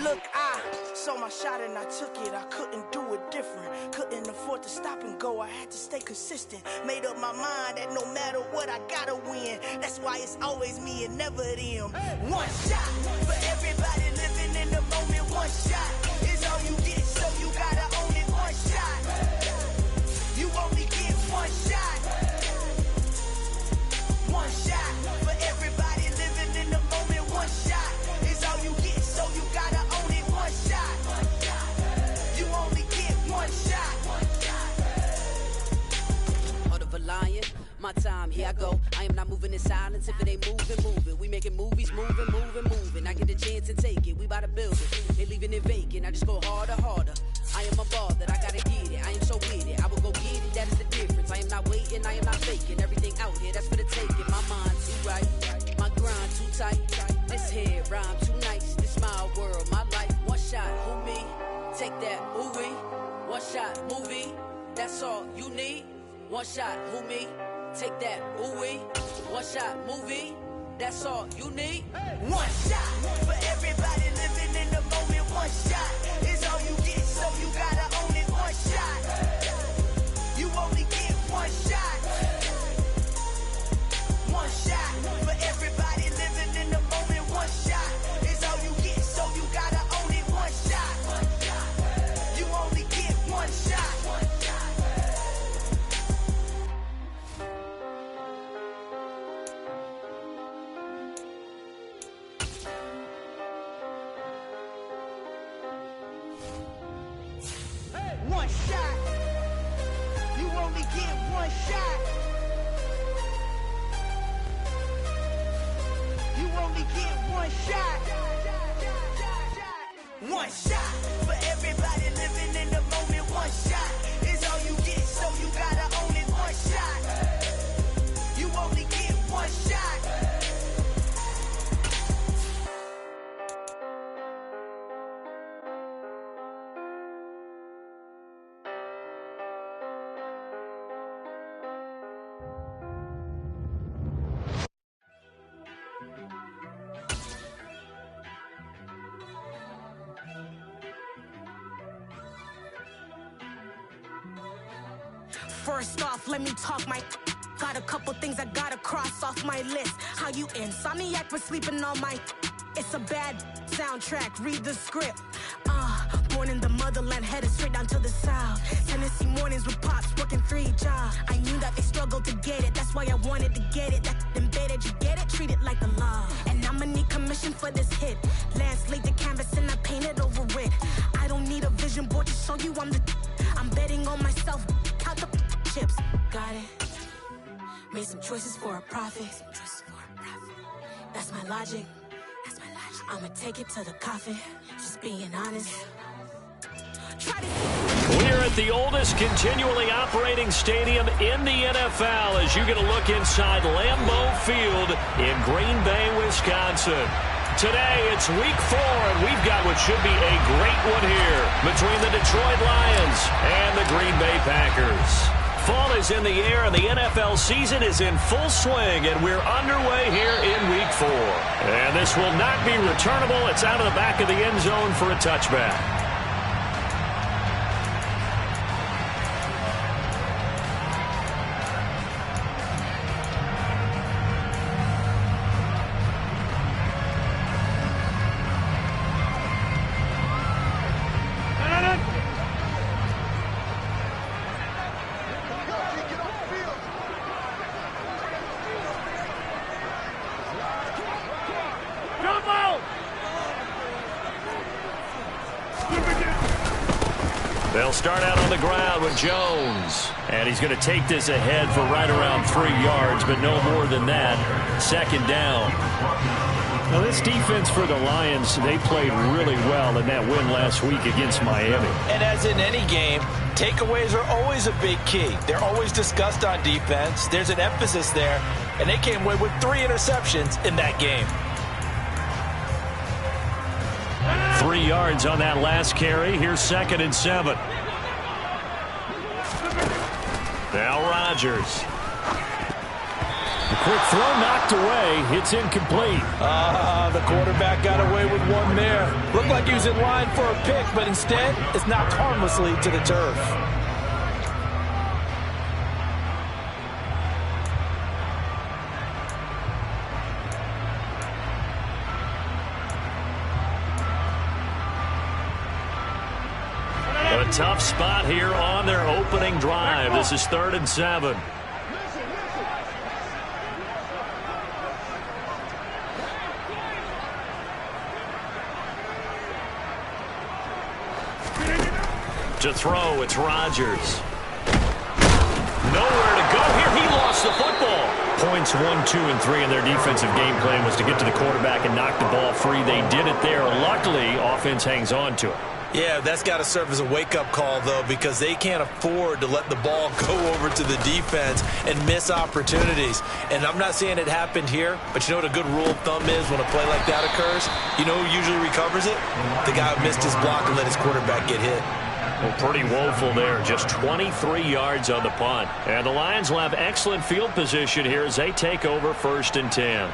Look, I saw my shot and I took it. I couldn't do it different. Couldn't afford to stop and go. I had to stay consistent. Made up my mind that no matter what, I gotta win. That's why it's always me and never them. One shot for everybody living in the moment. One shot is all you get, so you gotta own it. One shot. You only get one shot. One shot for everybody living in the moment. One shot is all you get, so you gotta own it. One shot. You only get one shot. Heart of a lion, my time, here I go. I am not moving in silence. If it ain't moving. We making movies, moving. I get the chance to take it. We bout to build it. They leaving it vacant. I just go harder. I am a ball that I gotta get it. I am so with it. I will go get it. That is the difference. I am not waiting. I am not faking. Everything out here, that's for the taking. My mind too right. My grind too tight. This here rhyme too nice. This my world, my life. One shot, who me? Take that, movie. One shot, movie. That's all you need. One shot, who me? Take that, ooh-wee. One shot, movie. That's all you need. One shot for everybody living in the moment. One shot is all you get, so you gotta own it. One shot. You only get one shot. One shot for everybody living in the moment. One shot is all you get, so you gotta own it. One shot. You only get one shot. one shot. You only get one shot. You only get one shot. One shot for everybody living in the moment. One shot is all you get, so you gotta own it. One shot. You only get one shot. First off, let me talk my. Got a couple things I gotta cross off my list. How you insomniac for sleeping on my. It's a bad soundtrack, read the script. Born in the motherland, headed straight down to the south. Tennessee mornings with pops, working 3 jobs. I knew that they struggled to get it, that's why I wanted to get it. That embedded, you get it, treat it like a law. And I'ma need commission for this hit. Lance laid the canvas and I painted over it. I don't need a vision board to show you I'm betting on myself, count the chips. Got it. Made some choices for a profit. That's my logic. I'ma take it to the coffin. Just being honest. We're at the oldest continually operating stadium in the NFL as you get a look inside Lambeau Field in Green Bay, Wisconsin. Today, it's week 4, and we've got what should be a great one here between the Detroit Lions and the Green Bay Packers. Fall is in the air, and the NFL season is in full swing, and we're underway here in week 4. And this will not be returnable. It's out of the back of the end zone for a touchback. They'll start out on the ground with Jones. And he's going to take this ahead for right around 3 yards, but no more than that. Second down. Now, this defense for the Lions, they played really well in that win last week against Miami. And as in any game, takeaways are always a big key. They're always discussed on defense. There's an emphasis there, and they came away with 3 interceptions in that game. 3 yards on that last carry. Here's 2nd and 7. Now Rodgers. A quick throw knocked away. It's incomplete. The quarterback got away with one there. Looked like he was in line for a pick, but instead, it's knocked harmlessly to the turf. A tough spot here on their opening drive. This is 3rd and 7. To throw, it's Rodgers. Nowhere to go here. He lost the football. Points 1, 2, and 3 in their defensive game plan was to get to the quarterback and knock the ball free. They did it there. Luckily, offense hangs on to it. Yeah, that's got to serve as a wake-up call, though, because they can't afford to let the ball go over to the defense and miss opportunities. And I'm not saying it happened here, but you know what a good rule of thumb is when a play like that occurs? You know who usually recovers it? The guy who missed his block and let his quarterback get hit. Well, pretty woeful there. Just 23 yards on the punt. And the Lions will have excellent field position here as they take over 1st and 10.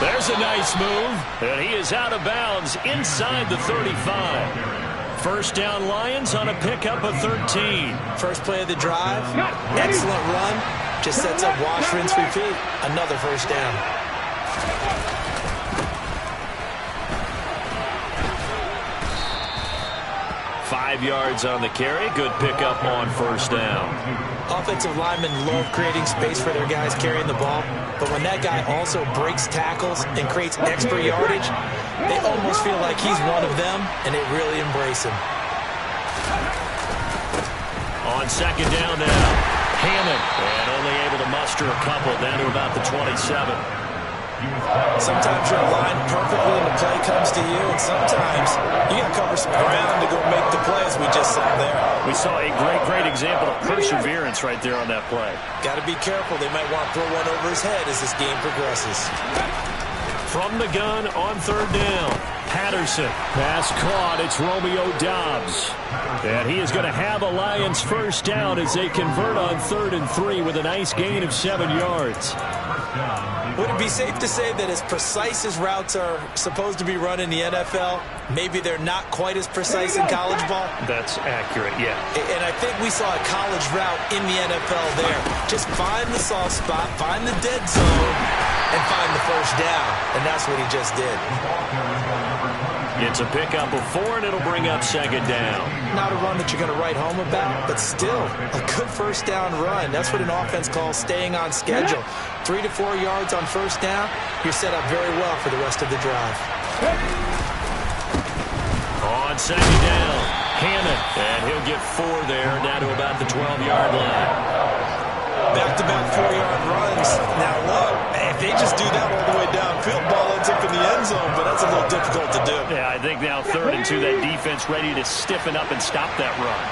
There's a nice move, and he is out of bounds inside the 35. 1st down Lions on a pickup of 13. First play of the drive, excellent run, just sets up wash, rinse, repeat. Another 1st down. 5 yards on the carry. Good pickup on first down. Offensive linemen love creating space for their guys carrying the ball, but when that guy also breaks tackles and creates extra yardage, they almost feel like he's one of them, and they really embrace him. On second down now, Hammond, and only able to muster a couple down to about the 27. Sometimes you're aligned perfectly and the play comes to you, and sometimes you got to cover some ground to go make the play, as we just saw there. We saw a great example of perseverance right there on that play. Got to be careful. They might want to throw one over his head as this game progresses. From the gun on third down, Patterson. Pass caught. It's Romeo Doubs. And he is going to have a Lions first down as they convert on 3rd and 3 with a nice gain of 7 yards. Would it be safe to say that as precise as routes are supposed to be run in the NFL, maybe they're not quite as precise in college ball? That's accurate, yeah. And I think we saw a college route in the NFL there. Just find the soft spot, find the dead zone, and find the first down. And that's what he just did. It's a pickup of 4, and it'll bring up second down. Not a run that you're going to write home about, but still a good first down run. That's what an offense calls staying on schedule. 3 to 4 yards on first down, you're set up very well for the rest of the drive. On second down, Hammond, and he'll get 4 there, down to about the 12-yard line. Back-to-back 4-yard runs. Now look, if they just do that all the way downfield, ball ends up in the end zone, but that's a little difficult to do. Yeah, I think now 3rd and 2, that defense ready to stiffen up and stop that run.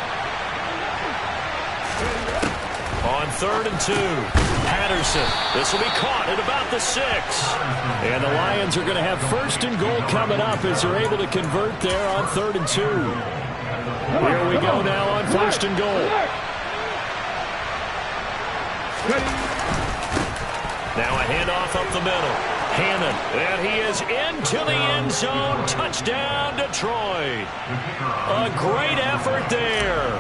On 3rd and 2, Patterson. This will be caught at about the 6. And the Lions are going to have 1st and goal coming up as they're able to convert there on 3rd and 2. Here we go now on 1st and goal. Now a handoff up the middle. Hammond, and he is into the end zone. Touchdown, Detroit. A great effort there.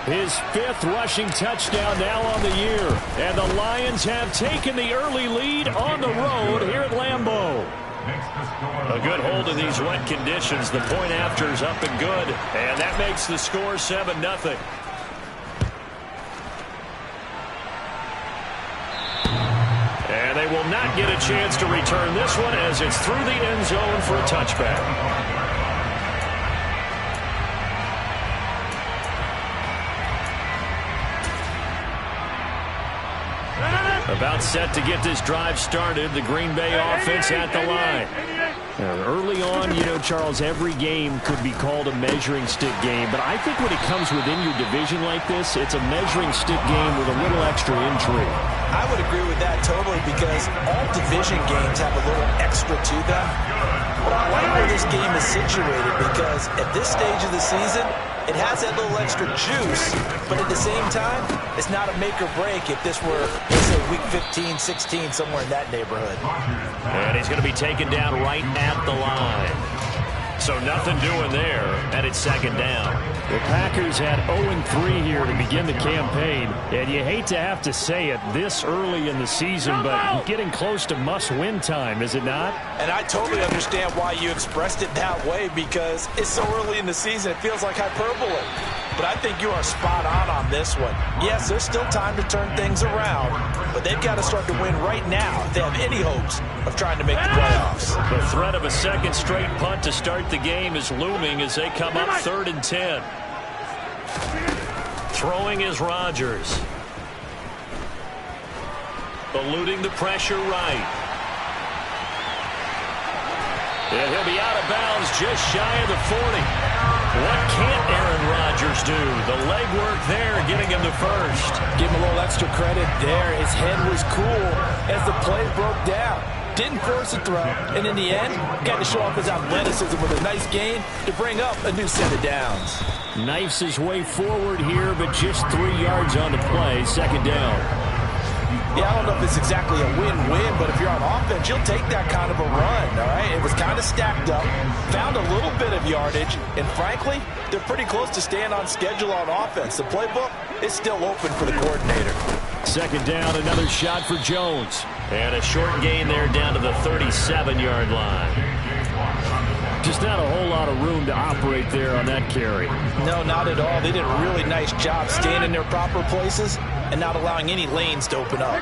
His 5th rushing touchdown now on the year. And the Lions have taken the early lead on the road here at Lambeau. A good hold of these wet conditions. The point after is up and good. And that makes the score 7-0. And they will not get a chance to return this one as it's through the end zone for a touchback. About set to get this drive started. The Green Bay offense at the line. Early on, you know, Charles, every game could be called a measuring stick game. But I think when it comes within your division like this, it's a measuring stick game with a little extra intrigue. I would agree with that totally because all division games have a little extra to them. But I like where this game is situated because at this stage of the season, it has that little extra juice, but at the same time, it's not a make or break if this were, let's say, week 15, 16, somewhere in that neighborhood. And he's going to be taken down right at the line. So nothing doing there, and it's second down. The Packers had 0-3 here to begin the campaign, and you hate to have to say it this early in the season, but getting close to must-win time, is it not? And I totally understand why you expressed it that way because it's so early in the season, it feels like hyperbole. But I think you are spot on this one. Yes, there's still time to turn things around, but they've got to start to win right now if they have any hopes of trying to make the playoffs. The threat of a second straight punt to start the game is looming as they come up 3rd and 10. Throwing is Rodgers. Eluding the pressure right. And he'll be out of bounds just shy of the 40. What can't Aaron Rodgers do? The legwork there getting him to first. Give him a little extra credit there. His head was cool as the play broke down. Didn't force a throw, and in the end, got to show off his athleticism with a nice gain to bring up a new set of downs. Knifes his way forward here, but just 3 yards on the play. Second down. Yeah, I don't know if it's exactly a win-win, but if you're on offense, you'll take that kind of a run, all right? It was kind of stacked up, found a little bit of yardage, and frankly, they're pretty close to staying on schedule on offense. The playbook is still open for the coordinator. Second down, another shot for Jones. And a short gain there down to the 37-yard line. Just not a whole lot of room to operate there on that carry. No, not at all. They did a really nice job staying in their proper places and not allowing any lanes to open up.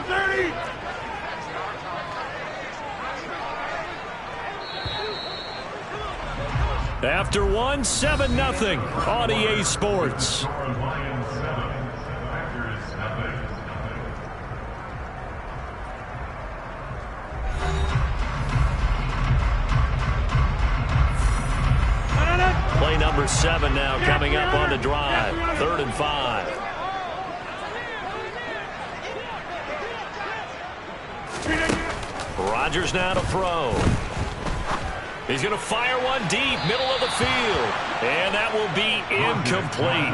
After 7-0 on EA Sports. Play number 7 now coming up on the drive. 3rd and 5. Rodgers now to throw. He's going to fire one deep, middle of the field. And that will be incomplete.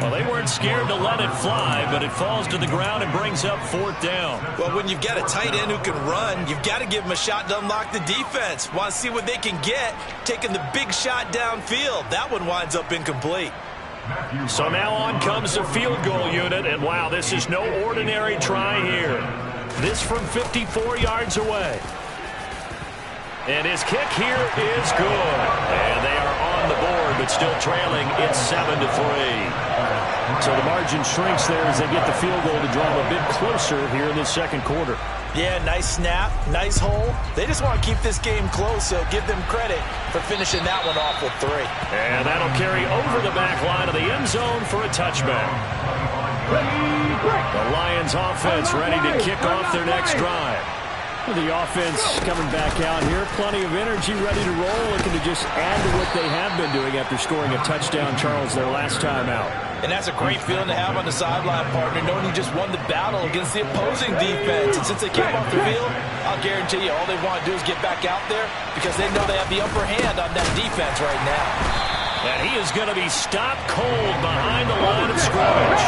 Well, they weren't scared to let it fly, but it falls to the ground and brings up 4th down. Well, when you've got a tight end who can run, you've got to give him a shot to unlock the defense. Want to see what they can get, taking the big shot downfield. That one winds up incomplete. So now on comes the field goal unit, and wow, this is no ordinary try here. This from 54 yards away. And his kick here is good. And they are on the board, but still trailing. It's 7-3. So the margin shrinks there as they get the field goal to draw them a bit closer here in the second quarter. Yeah, nice snap, nice hole. They just want to keep this game close, so give them credit for finishing that one off with 3. And that'll carry over the back line of the end zone for a touchback. The Lions offense ready to kick off their next drive. The offense coming back out here. Plenty of energy, ready to roll, looking to just add to what they have been doing after scoring a touchdown, Charles, their last time out. And that's a great feeling to have on the sideline, partner, knowing you just won the battle against the opposing defense. And since they came off the field, I'll guarantee you all they want to do is get back out there because they know they have the upper hand on that defense right now. And he is going to be stopped cold behind the line of scrimmage.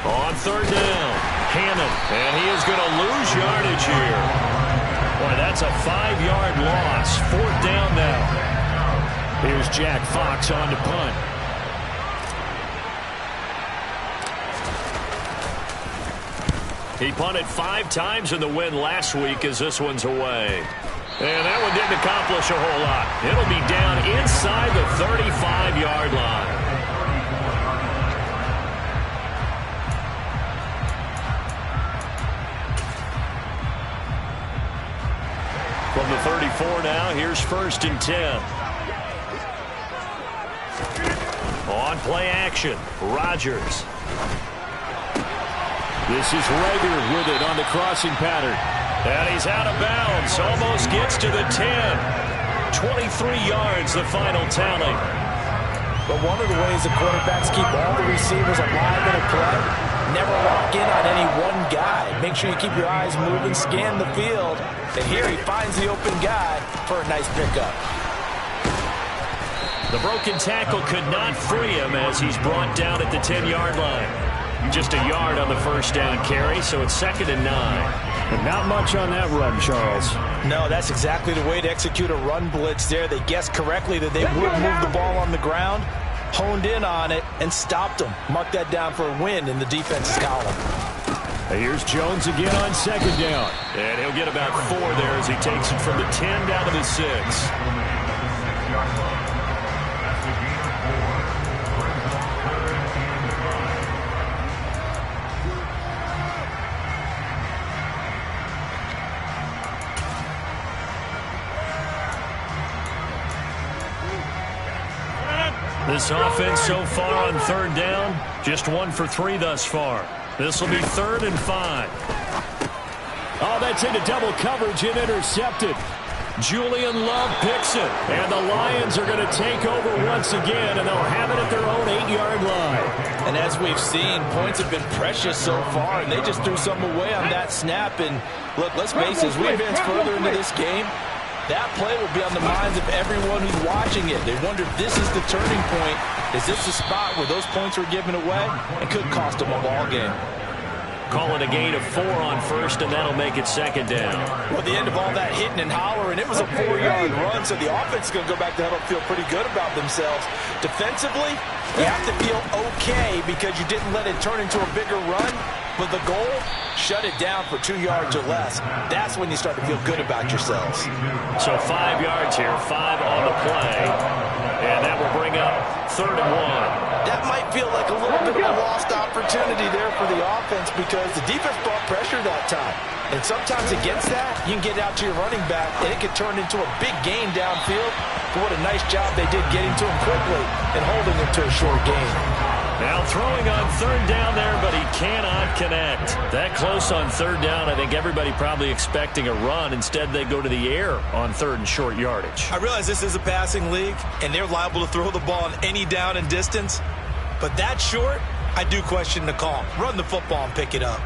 On 3rd down, Hammond, and he is going to lose yardage here. Boy, that's a 5-yard loss. 4th down now. Here's Jack Fox on to punt. He punted 5 times in the win last week as this one's away. And that one didn't accomplish a whole lot. It'll be down inside the 35-yard line. From the 34 now, here's 1st and 10. On play action, Rodgers. This is Rager with it on the crossing pattern. And he's out of bounds, almost gets to the 10. 23 yards, the final tally. But one of the ways the quarterbacks keep all the receivers alive in a play, never lock in on any one guy. Make sure you keep your eyes moving, scan the field. And here he finds the open guy for a nice pickup. The broken tackle could not free him as he's brought down at the 10-yard line. Just a yard on the 1st down carry, so it's 2nd and 9. And not much on that run, Charles. No, that's exactly the way to execute a run blitz there. They guessed correctly that they would move the ball on the ground, honed in on it, and stopped them. Mark that down for a win in the defense's column. Here's Jones again on 2nd down. And he'll get about 4 there as he takes it from the 10 down to the 6. This offense so far on 3rd down, just 1 for 3 thus far. This will be 3rd and 5. Oh, that's into double coverage and intercepted. Julian Love picks it. And the Lions are going to take over once again, and they'll have it at their own 8-yard line. And as we've seen, points have been precious so far, and they just threw some away on that snap. And look, let's face it, as we advance further into this game, that play will be on the minds of everyone who's watching it. They wonder if this is the turning point Is this the spot where those points were given away and could cost them a ball game? Call it a gain of 4 on first, and that'll make it second down. Well, at the end of all that hitting and hollering, it was a 4-yard run, so the offense is going to go back to huddle, feel pretty good about themselves. Defensively, you have to feel okay because you didn't let it turn into a bigger run, but the goal, shut it down for 2 yards or less. That's when you start to feel good about yourselves. So 5 yards here, 5 on the play, and that will bring up 3rd and 1. That might feel like a little bit of a lost opportunity there for the offense because the defense brought pressure that time. And sometimes against that, you can get out to your running back, and it can turn into a big gain downfield. But what a nice job they did getting to him quickly and holding him to a short gain. Now throwing on 3rd down there, but he cannot connect. That close on 3rd down, I think everybody probably expecting a run. Instead, they go to the air on 3rd and short yardage. I realize this is a passing league, and they're liable to throw the ball on any down and distance. But that short, I do question the call. Run the football and pick it up.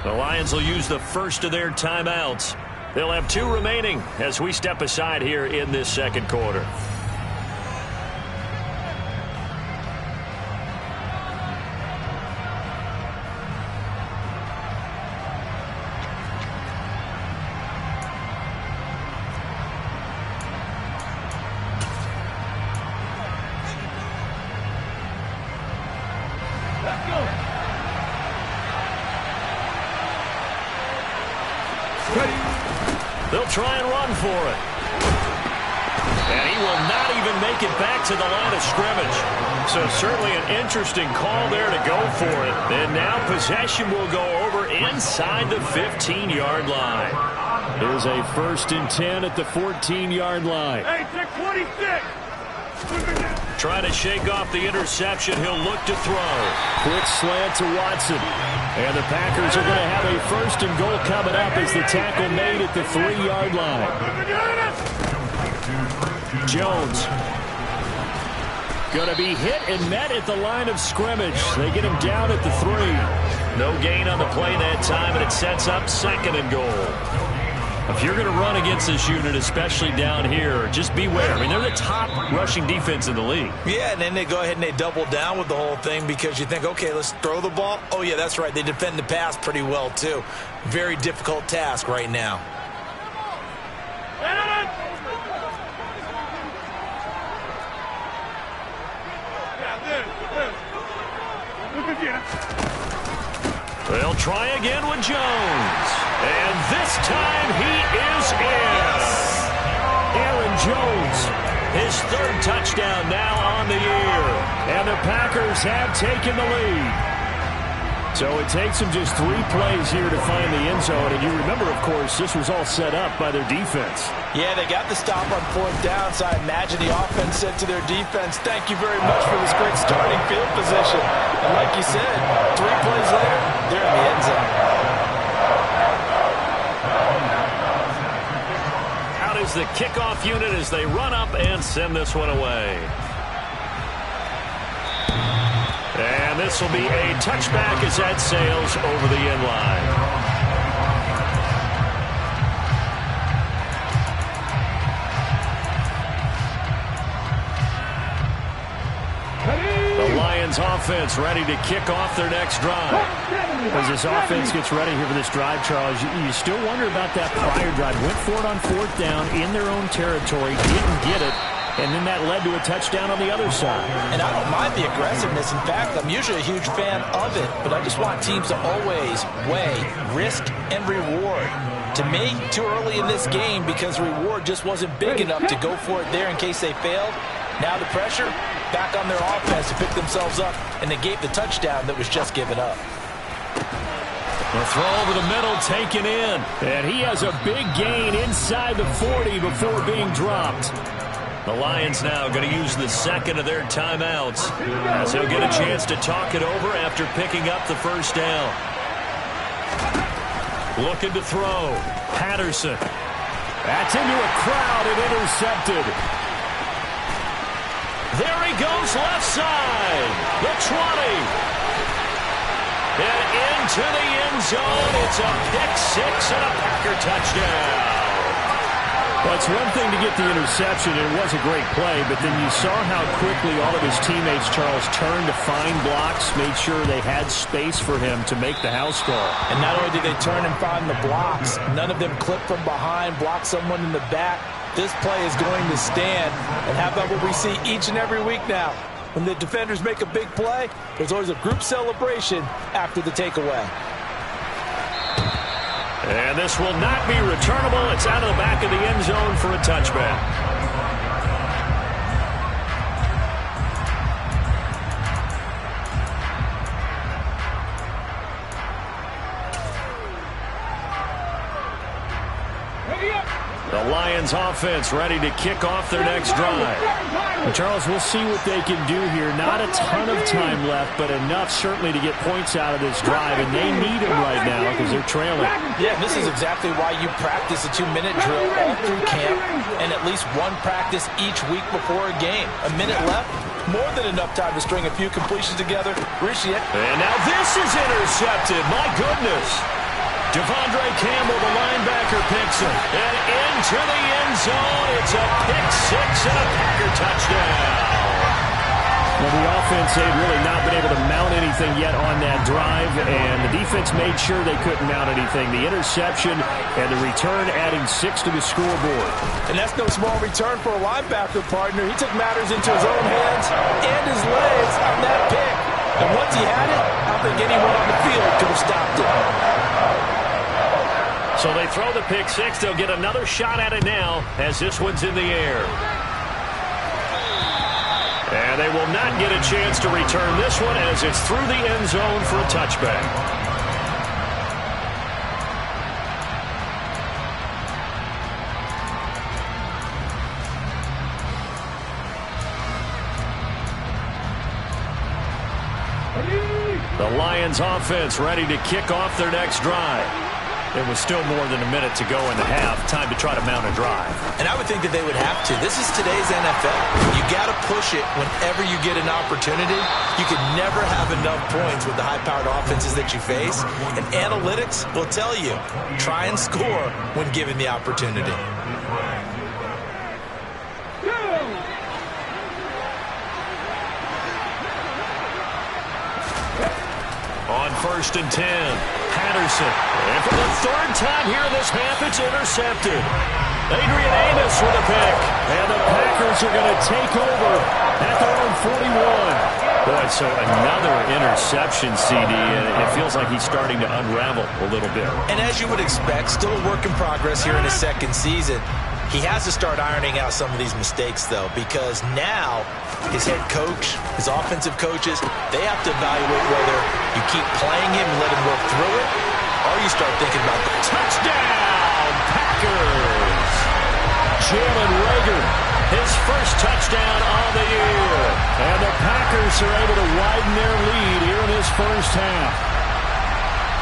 The Lions will use the first of their timeouts. They'll have 2 remaining as we step aside here in this second quarter. They'll try and run for it. And he will not even make it back to the line of scrimmage. So certainly an interesting call there to go for it. And now possession will go over inside the 15-yard line. There's a 1st and 10 at the 14-yard line. Hey, check 26. Trying to shake off the interception. He'll look to throw. Quick slant to Watson. And the Packers are going to have a 1st and goal coming up as the tackle made at the 3-yard line. Jones going to be hit and met at the line of scrimmage. They get him down at the 3. No gain on the play that time, and it sets up 2nd and goal. If you're going to run against this unit, especially down here, just beware. I mean, they're the top rushing defense in the league. Yeah, and then they go ahead and they double down with the whole thing because you think, okay, let's throw the ball. Oh, yeah, that's right. They defend the pass pretty well, too. Very difficult task right now. They'll try again with Jones. And this time he is in. Aaron Jones, his 3rd touchdown now on the year. And the Packers have taken the lead. So it takes them just 3 plays here to find the end zone. And you remember, of course, this was all set up by their defense. Yeah, they got the stop on 4th down, so I imagine the offense said to their defense, thank you very much for this great starting field position. And like you said, 3 plays later, they're in the end zone. Out is the kickoff unit as they run up and send this one away. And this will be a touchback as that sails over the end line. The Lions offense ready to kick off their next drive. As this offense gets ready here for this drive, Charles, you still wonder about that prior drive. Went for it on 4th down in their own territory, didn't get it. And then that led to a touchdown on the other side. And I don't mind the aggressiveness. In fact, I'm usually a huge fan of it. But I just want teams to always weigh risk and reward. To me, too early in this game because reward just wasn't big enough to go for it there in case they failed. Now the pressure back on their offense to pick themselves up. And they gave the touchdown that was just given up. The throw over the middle taken in. And he has a big gain inside the 40 before being dropped. The Lions now going to use the 2nd of their timeouts as he'll get a chance to talk it over after picking up the 1st down. Looking to throw. Patterson. That's into a crowd and intercepted. There he goes left side. The 20. And into the end zone. It's a pick-6 and a Packer touchdown. Well, it's one thing to get the interception, and it was a great play, but then you saw how quickly all of his teammates, Charles, turned to find blocks, made sure they had space for him to make the house call. And not only did they turn and find the blocks, none of them clipped from behind, blocked someone in the back. This play is going to stand. And how about what we see each and every week now? When the defenders make a big play, there's always a group celebration after the takeaway. And this will not be returnable. It's out of the back of the end zone for a touchback. The Lions offense ready to kick off their next drive. And Charles, we'll see what they can do here. Not a ton of time left, but enough certainly to get points out of this drive, and they need them right now because they're trailing. Yeah, this is exactly why you practice a 2-minute drill all through camp and at least one practice each week before a game. A minute left, more than enough time to string a few completions together. Appreciate it. And now this is intercepted. My goodness. Devondre Campbell, the linebacker, picks him. And into the end zone. It's a pick-6 and a Packer touchdown. Well, the offense, they'd really not been able to mount anything yet on that drive, and the defense made sure they couldn't mount anything. The interception and the return adding 6 to the scoreboard. And that's no small return for a linebacker partner. He took matters into his own hands and his legs on that pick. And once he had it, I don't think anyone on the field could have stopped it. So they throw the pick-6. They'll get another shot at it now as this one's in the air. And they will not get a chance to return this one as it's through the end zone for a touchback. The Lions offense ready to kick off their next drive. It was still more than a minute to go in the half. Time to try to mount a drive. And I would think that they would have to. This is today's NFL. You got to push it whenever you get an opportunity. You can never have enough points with the high-powered offenses that you face. And analytics will tell you, try and score when given the opportunity. On 1st and 10, Patterson. And for the third time here in this half, it's intercepted. Adrian Amos with a pick. And the Packers are going to take over at their own 41. Boy, so another interception, CD, and it feels like he's starting to unravel a little bit. And as you would expect, still a work in progress here in his second season. He has to start ironing out some of these mistakes, though, because now his head coach, his offensive coaches, they have to evaluate whether you keep playing him and let him work through it, or you start thinking about touchdown, Packers! Jalen Reagor, his first touchdown on the year. And the Packers are able to widen their lead here in this first half.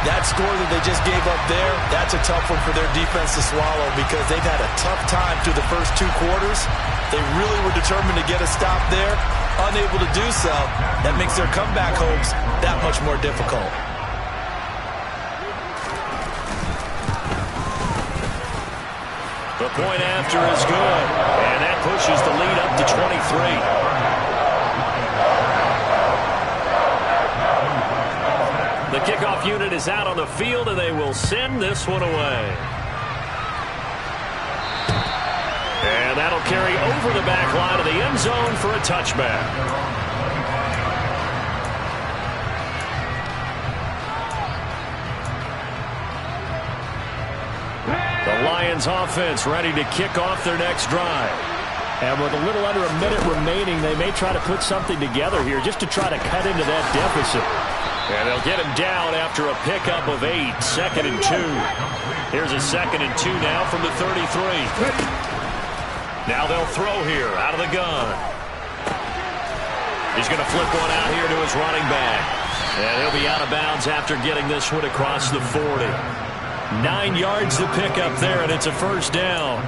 That score that they just gave up there, that's a tough one for their defense to swallow because they've had a tough time through the first 2 quarters. They really were determined to get a stop there, unable to do so. That makes their comeback hopes that much more difficult. The point after is good, and that pushes the lead up to 23. The kickoff unit is out on the field, and they will send this one away. And that'll carry over the back line of the end zone for a touchback. The Lions offense ready to kick off their next drive. And with a little under a minute remaining, they may try to put something together here just to try to cut into that deficit. And they'll get him down after a pickup of 8, 2nd and 2. Here's a 2nd and 2 now from the 33. Now they'll throw here out of the gun. He's going to flip one out here to his running back. And he'll be out of bounds after getting this one across the 40. 9 yards to pick up there, and it's a first down.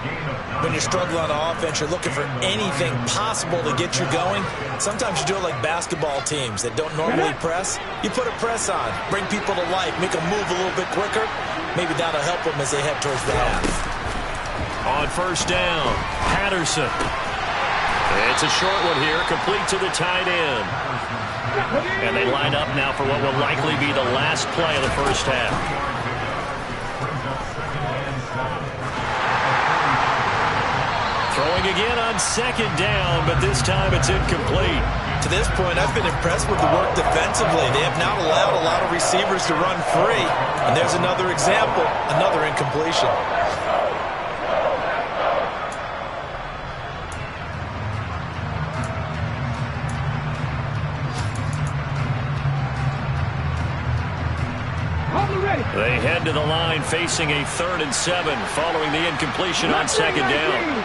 When you're struggling on offense, you're looking for anything possible to get you going. Sometimes you do it like basketball teams that don't normally press. You put a press on, bring people to life, make them move a little bit quicker. Maybe that'll help them as they head towards the half. On first down, Patterson. It's a short one here, complete to the tight end. And they line up now for what will likely be the last play of the first half. Throwing again on second down, but this time it's incomplete. To this point, I've been impressed with the work defensively. They have not allowed a lot of receivers to run free. And there's another example, another incompletion. They head to the line facing a 3rd and 7 following the incompletion on second down.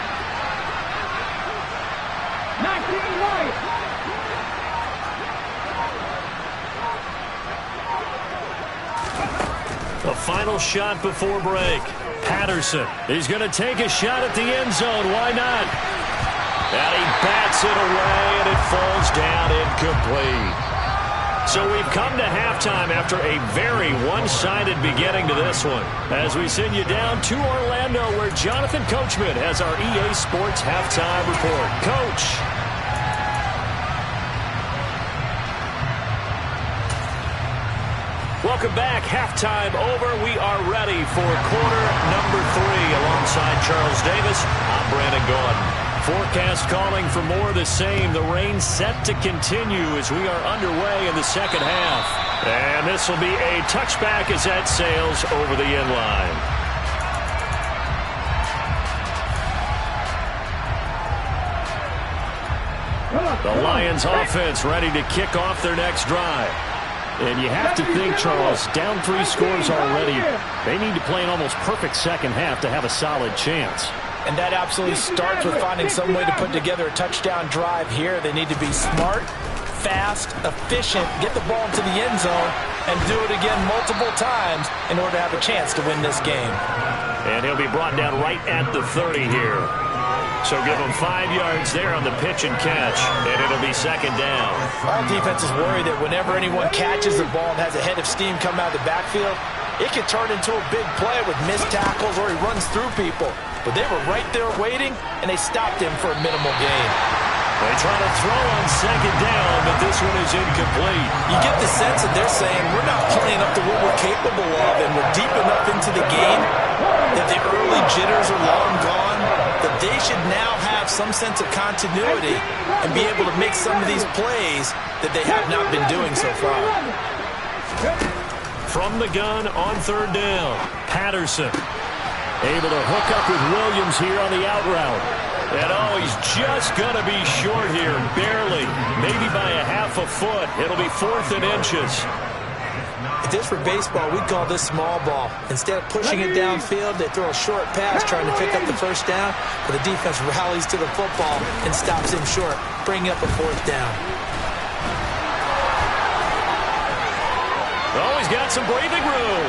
The final shot before break. Patterson, he's going to take a shot at the end zone. Why not? And he bats it away, and it falls down incomplete. So we've come to halftime after a very one-sided beginning to this one. As we send you down to Orlando, where Jonathan Coachman has our EA Sports halftime report. Coach. Welcome back. Halftime over. We are ready for quarter number 3. Alongside Charles Davis, I'm Brandon Gordon. Forecast calling for more of the same. The rain set to continue as we are underway in the second half. And this will be a touchback as that sails over the end line. The Lions offense ready to kick off their next drive. And you have to think, Charles, down 3 scores already. They need to play an almost perfect second half to have a solid chance. And that absolutely starts with finding some way to put together a touchdown drive here. They need to be smart, fast, efficient, get the ball into the end zone, and do it again multiple times in order to have a chance to win this game. And he'll be brought down right at the 30 here. So give him 5 yards there on the pitch and catch, and it'll be second down. All defenses worry that whenever anyone catches the ball and has a head of steam come out of the backfield, it could turn into a big play with missed tackles or he runs through people. But they were right there waiting, and they stopped him for a minimal gain. They try to throw on second down, but this one is incomplete. You get the sense that they're saying we're not playing up to what we're capable of, and we're deep enough into the game that the early jitters are long gone, that they should now have some sense of continuity and be able to make some of these plays that they have not been doing so far. From the gun on third down, Patterson able to hook up with Williams here on the out route. And he's just going to be short here, barely, maybe by a half a foot. It'll be 4th and inches. If this were baseball, we'd call this small ball. Instead of pushing it downfield, they throw a short pass trying to pick up the first down, but the defense rallies to the football and stops him short, bringing up a 4th down. He's got some breathing room.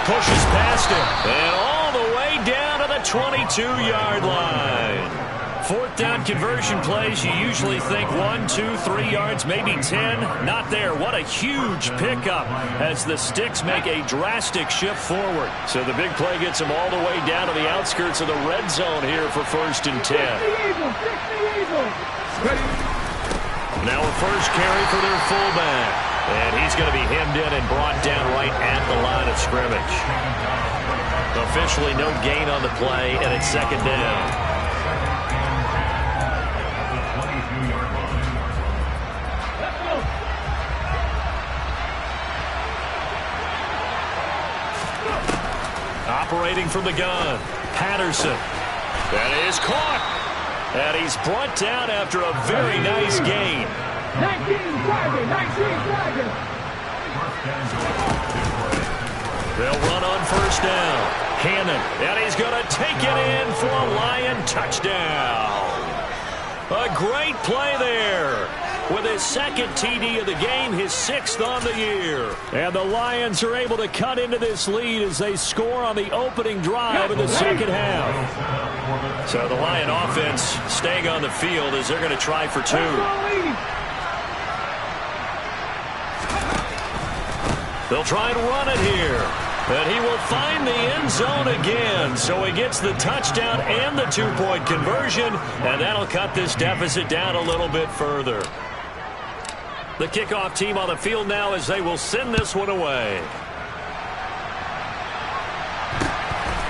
Pushes past him, and all the way down to the 22-yard line. 4th down conversion plays, you usually think 1, 2, 3 yards, maybe 10. Not there. What a huge pickup as the Sticks make a drastic shift forward. So the big play gets them all the way down to the outskirts of the red zone here for 1st and 10. Now a first carry for their fullback. And he's going to be hemmed in and brought down right at the line of scrimmage. Officially no gain on the play, and it's second down. Operating from the gun, Patterson. That is caught. And he's brought down after a very nice gain. 19 target. They'll run on first down. Hannon, and he's going to take it in for a Lion touchdown. A great play there. with his second TD of the game, his 6th on the year. And the Lions are able to cut into this lead as they score on the opening drive of the second half. So the Lion offense staying on the field as they're going to try for 2. They'll try and run it here. And he will find the end zone again. So he gets the touchdown and the 2-point conversion. And that'll cut this deficit down a little bit further. The kickoff team on the field now as they will send this one away.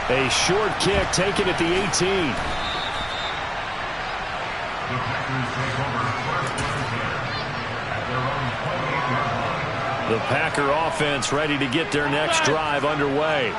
A short kick taken at the 18. The Packer offense ready to get their next drive underway.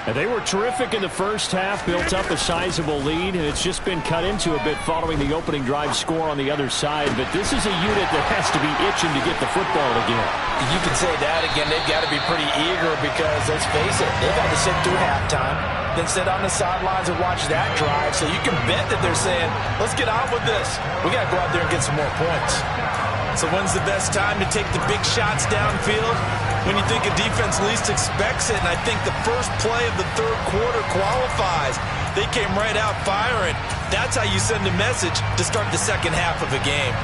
And they were terrific in the first half, built up a sizable lead, and it's just been cut into a bit following the opening drive score on the other side. But this is a unit that has to be itching to get the football again. You can say that again. They've got to be pretty eager because, let's face it, they've had to sit through halftime, then sit on the sidelines and watch that drive. So you can bet that they're saying, let's get on with this. We got to go out there and get some more points. So when's the best time to take the big shots downfield? When you think a defense least expects it, and I think the first play of the third quarter qualifies. They came right out firing. That's how you send a message to start the second half of a game.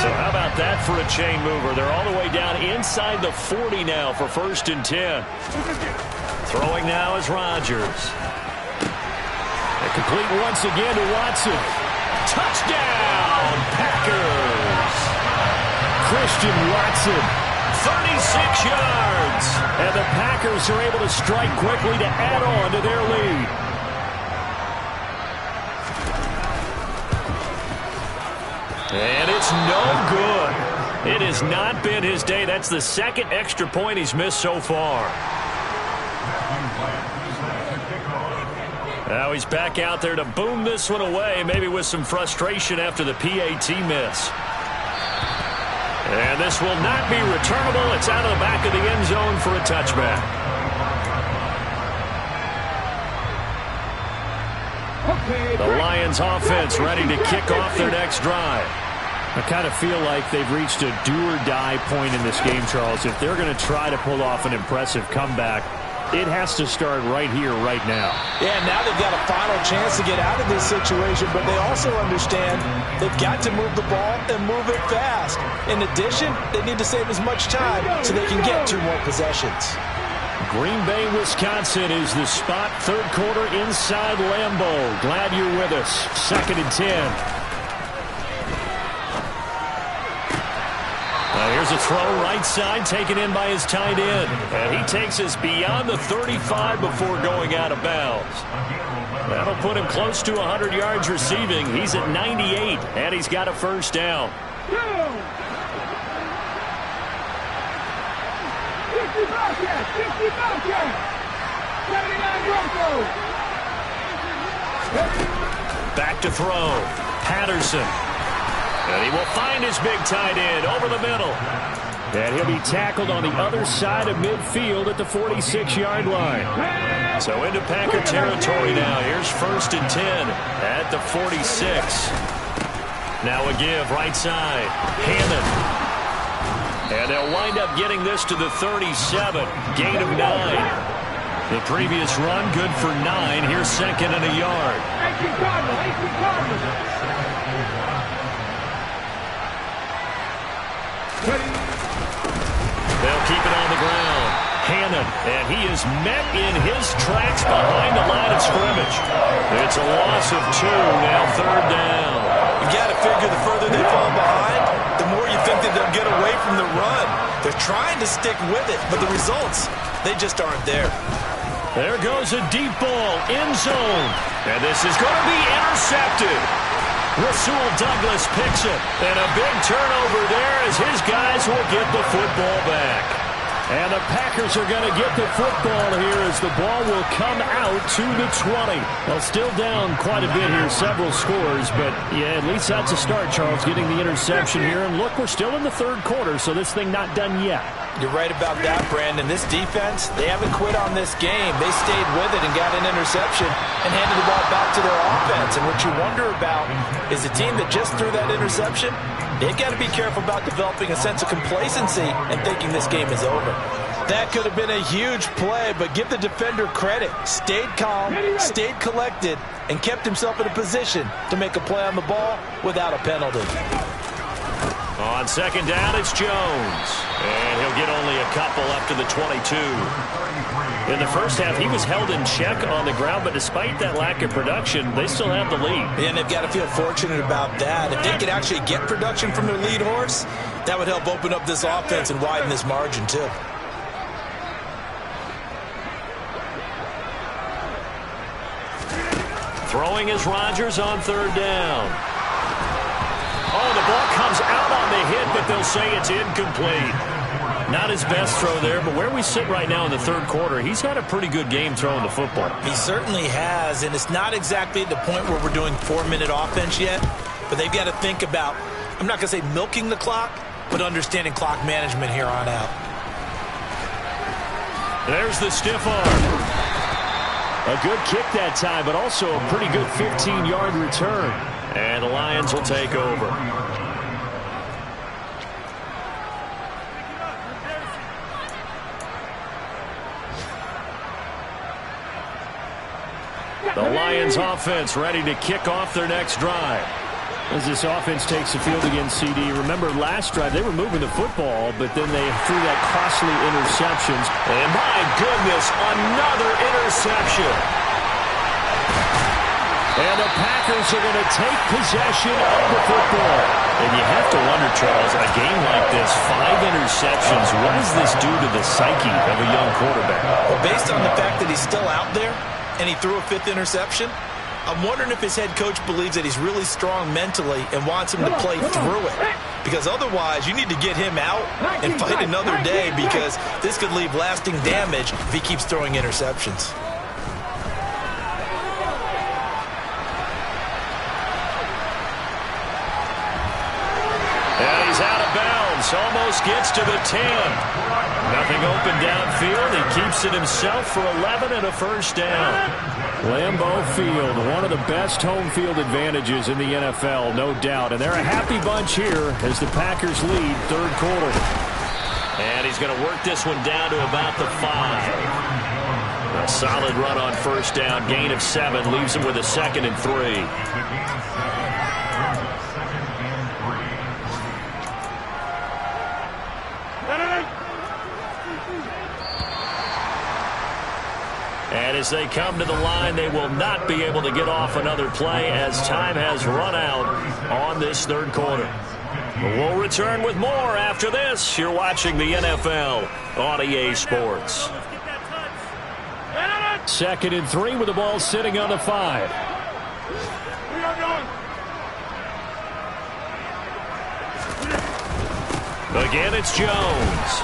So how about that for a chain mover? They're all the way down inside the 40 now for 1st and 10. Throwing now is Rodgers. A complete once again to Watson. Touchdown, Packers! Christian Watson. 36 yards. And the Packers are able to strike quickly to add on to their lead. And it's no good. It has not been his day. That's the second extra point he's missed so far. Now he's back out there to boom this one away, maybe with some frustration after the PAT miss. And this will not be returnable. It's out of the back of the end zone for a touchback. The Lions offense ready to kick off their next drive. I kind of feel like they've reached a do-or-die point in this game, Charles. If they're going to try to pull off an impressive comeback, it has to start right here, right now. Yeah, now they've got a final chance to get out of this situation, but they also understand they've got to move the ball and move it fast. In addition, they need to save as much time so they can get 2 more possessions. Green Bay, Wisconsin is the spot. Third quarter inside Lambeau. Glad you're with us. 2nd and 10. Here's a throw right side taken in by his tight end. And he takes us beyond the 35 before going out of bounds. That'll put him close to 100 yards receiving. He's at 98, and he's got a first down. 50 Bobcats, 50 Bobcats. 79 Broncos. Back to throw. Patterson. And he will find his big tight end over the middle. And he'll be tackled on the other side of midfield at the 46-yard line. So into Packer territory now. Here's 1st and 10 at the 46. Now a give right side. Hammond. And they'll wind up getting this to the 37. Gain of 9. The previous run good for 9. Here's 2nd and a yard. 18 Cardinals. They'll keep it on the ground. Hannon, and he is met in his tracks behind the line of scrimmage. It's a loss of 2, now 3rd down. You got to figure the further they fall behind, the more you think that they'll get away from the run. They're trying to stick with it, but the results, they just aren't there. There goes a deep ball, end zone. And this is going to be intercepted. Rasul Douglas picks it. And a big turnover there as his guys will get the football back. And the Packers are going to get the football here as the ball will come out to the 20. Well, still down quite a bit here, several scores, but yeah, at least that's a start, Charles, getting the interception here. And look, we're still in the third quarter, so this thing not done yet. You're right about that, Brandon. This defense, they haven't quit on this game. They stayed with it and got an interception and handed the ball back to their offense. And what you wonder about is the team that just threw that interception, They've got to be careful about developing a sense of complacency and thinking this game is over. That could have been a huge play, but give the defender credit. Stayed calm, stayed collected, and kept himself in a position to make a play on the ball without a penalty. On second down, it's Jones. And he'll get only a couple up to the 22. In the first half, he was held in check on the ground, but despite that lack of production, they still have the lead. And they've got to feel fortunate about that. If they could actually get production from their lead horse, that would help open up this offense and widen this margin, too. Throwing is Rodgers on third down. Oh, the ball comes out on the hit, but they'll say it's incomplete. Not his best throw there, but where we sit right now in the third quarter, he's had a pretty good game throwing the football. He certainly has, and it's not exactly at the point where we're doing 4-minute offense yet, but they've got to think about, I'm not going to say milking the clock, but understanding clock management here on out. There's the stiff arm. A good kick that time, but also a pretty good 15-yard return. And the Lions will take over. The Lions offense ready to kick off their next drive. As this offense takes the field against CD, remember last drive they were moving the football, but then they threw that costly interceptions. And my goodness, another interception. And the Packers are going to take possession of the football. And you have to wonder, Charles, a game like this, 5 interceptions, what does this do to the psyche of a young quarterback? Well, based on the fact that he's still out there and he threw a 5th interception, I'm wondering if his head coach believes that he's really strong mentally and wants him to play through it. Because otherwise, you need to get him out and fight another day, because this could leave lasting damage if he keeps throwing interceptions. And he's out of bounds. Almost gets to the 10. Nothing open downfield. He keeps it himself for 11 and a first down. Lambeau Field, one of the best home field advantages in the NFL, no doubt. And they're a happy bunch here as the Packers lead third quarter. And he's going to work this one down to about the 5. A solid run on first down. Gain of 7 leaves him with a 2nd and 3. And as they come to the line, they will not be able to get off another play as time has run out on this third quarter. We'll return with more after this. You're watching the NFL on EA Sports. 2nd and 3 with the ball sitting on the 5. Again, it's Jones.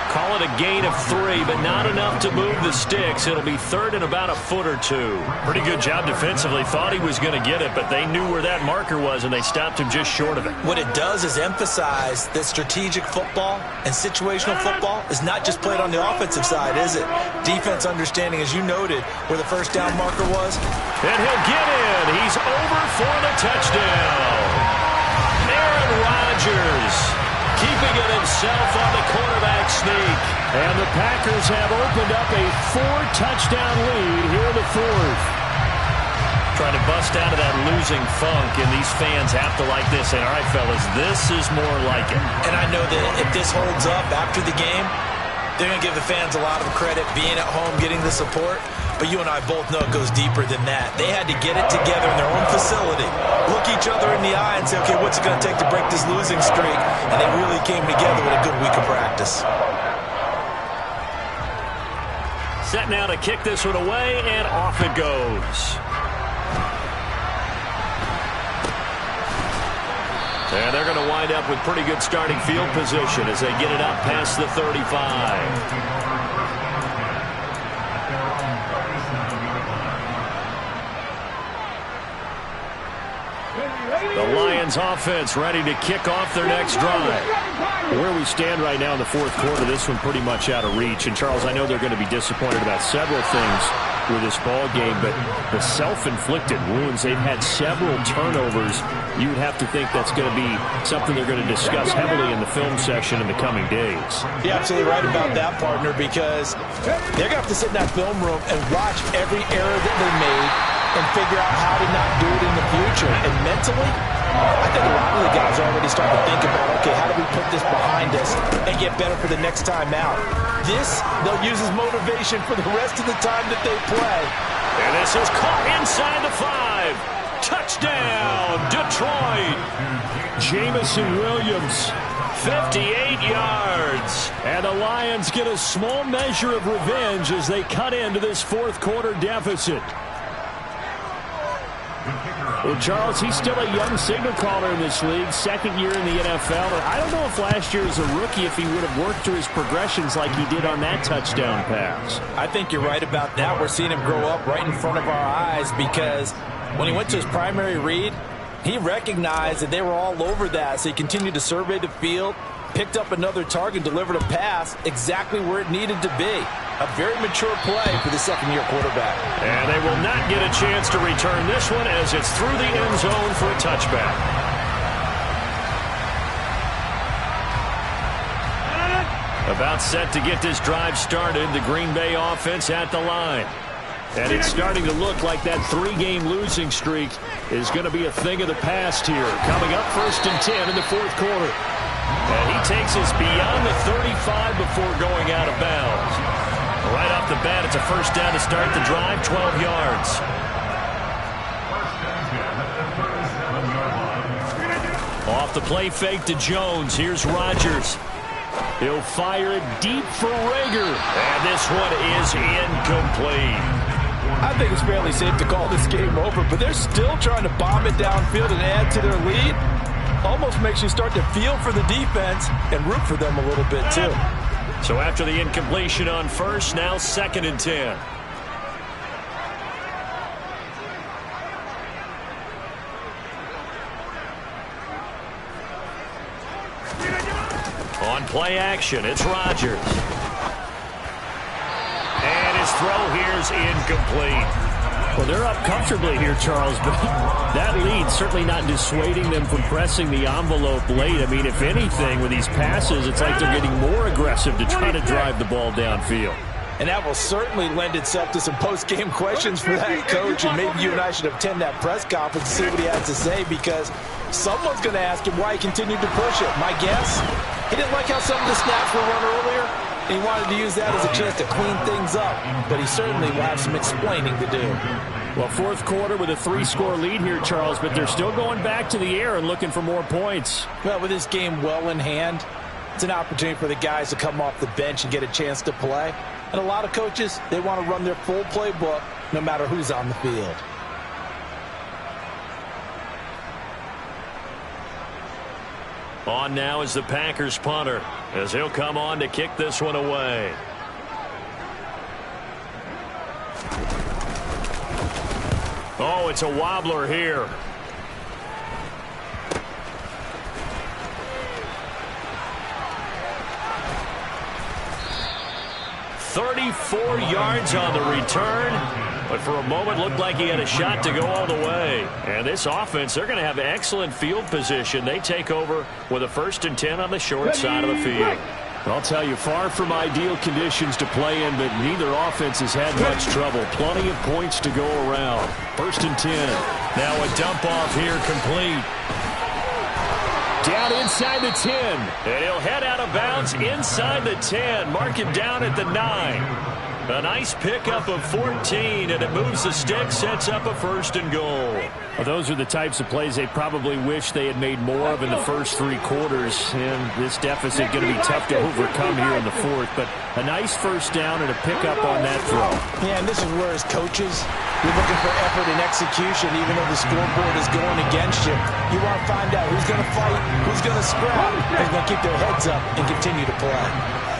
Call it a gain of 3, but not enough to move the sticks. It'll be 3rd and about a foot or 2. Pretty good job defensively. Thought he was going to get it, but they knew where that marker was, and they stopped him just short of it. What it does is emphasize that strategic football and situational football is not just played on the offensive side, is it? Defense understanding, as you noted, where the first down marker was. And he'll get in. He's over for the touchdown. Aaron Rodgers keeping it himself on the quarterback sneak. And the Packers have opened up a 4-touchdown lead here in the 4th. Trying to bust out of that losing funk, and these fans have to like this. And all right, fellas, this is more like it. And I know that if this holds up after the game, they're going to give the fans a lot of credit being at home, getting the support. But you and I both know it goes deeper than that. They had to get it together in their own facility, look each other in the eye and say, okay, what's it going to take to break this losing streak? And they really came together with a good week of practice. Set now to kick this one away, and off it goes. And they're going to wind up with pretty good starting field position as they get it up past the 35. The Lions offense ready to kick off their next drive. Where we stand right now in the 4th quarter, this one pretty much out of reach. And, Charles, I know they're going to be disappointed about several things. with this ball game, but the self-inflicted wounds, they've had several turnovers. You would have to think that's going to be something they're going to discuss heavily in the film session in the coming days. You're absolutely right about that, partner, because they're going to have to sit in that film room and watch every error that they made and figure out how to not do it in the future. And mentally, I think a lot of the guys are already starting to think about, okay, how do we put this behind us and get better for the next time out? This, they'll use as motivation for the rest of the time that they play. And this is caught inside the 5. Touchdown, Detroit. Jamison Williams. 58 yards. And the Lions get a small measure of revenge as they cut into this fourth quarter deficit. Well, Charles, he's still a young signal caller in this league, second year in the NFL. I don't know if last year as a rookie, if he would have worked through his progressions like he did on that touchdown pass. I think you're right about that. We're seeing him grow up right in front of our eyes because when he went to his primary read, he recognized that they were all over that, so he continued to survey the field, picked up another target, delivered a pass exactly where it needed to be. A very mature play for the second-year quarterback. And they will not get a chance to return this one as it's through the end zone for a touchback. About set to get this drive started, the Green Bay offense at the line. And it's starting to look like that 3-game losing streak is going to be a thing of the past here. Coming up 1st and 10 in the fourth quarter. And he takes us beyond the 35 before going out of bounds. Right off the bat, it's a first down to start the drive, 12 yards. Off the play fake to Jones. Here's Rodgers. He'll fire it deep for Rager. And this one is incomplete. I think it's fairly safe to call this game over, but they're still trying to bomb it downfield and add to their lead. Almost makes you start to feel for the defense and root for them a little bit, too. So after the incompletion on first, now 2nd and 10. On play action, it's Rodgers. And his throw here's incomplete. Well, they're up comfortably here, Charles, but that lead certainly not dissuading them from pressing the envelope late. I mean, if anything, with these passes, it's like they're getting more aggressive to try to drive the ball downfield. And that will certainly lend itself to some post-game questions for that coach, and maybe you and I should attend that press conference and see what he has to say, because someone's going to ask him why he continued to push it. My guess, he didn't like how some of the snaps were run earlier. He wanted to use that as a chance to clean things up, but he certainly will have some explaining to do. Well, fourth quarter with a 3-score lead here, Charles, but they're still going back to the air and looking for more points. Well, with this game well in hand, it's an opportunity for the guys to come off the bench and get a chance to play. And a lot of coaches, they want to run their full playbook no matter who's on the field. On now is the Packers punter, as he'll come on to kick this one away. Oh, it's a wobbler here. "34 yards on the return, but for a moment looked like he had a shot to go all the way. And this offense, they're going to have excellent field position. They take over with a 1st and 10 on the short side of the field. I'll tell you, far from ideal conditions to play in, but neither offense has had much trouble. Plenty of points to go around. 1st and 10. Now a dump off here, complete. Down inside the 10. And he'll head out of bounds inside the 10. Mark him down at the 9. A nice pickup of 14, and it moves the stick, sets up a 1st and goal. Well, those are the types of plays they probably wish they had made more of in the first 3 quarters. And this deficit going to be tough to overcome here in the fourth. But a nice first down and a pickup on that throw. Yeah, and this is where as coaches, you're looking for effort and execution, even though the scoreboard is going against you. You want to find out who's going to fight, who's going to scrap, who's going to keep their heads up and continue to play.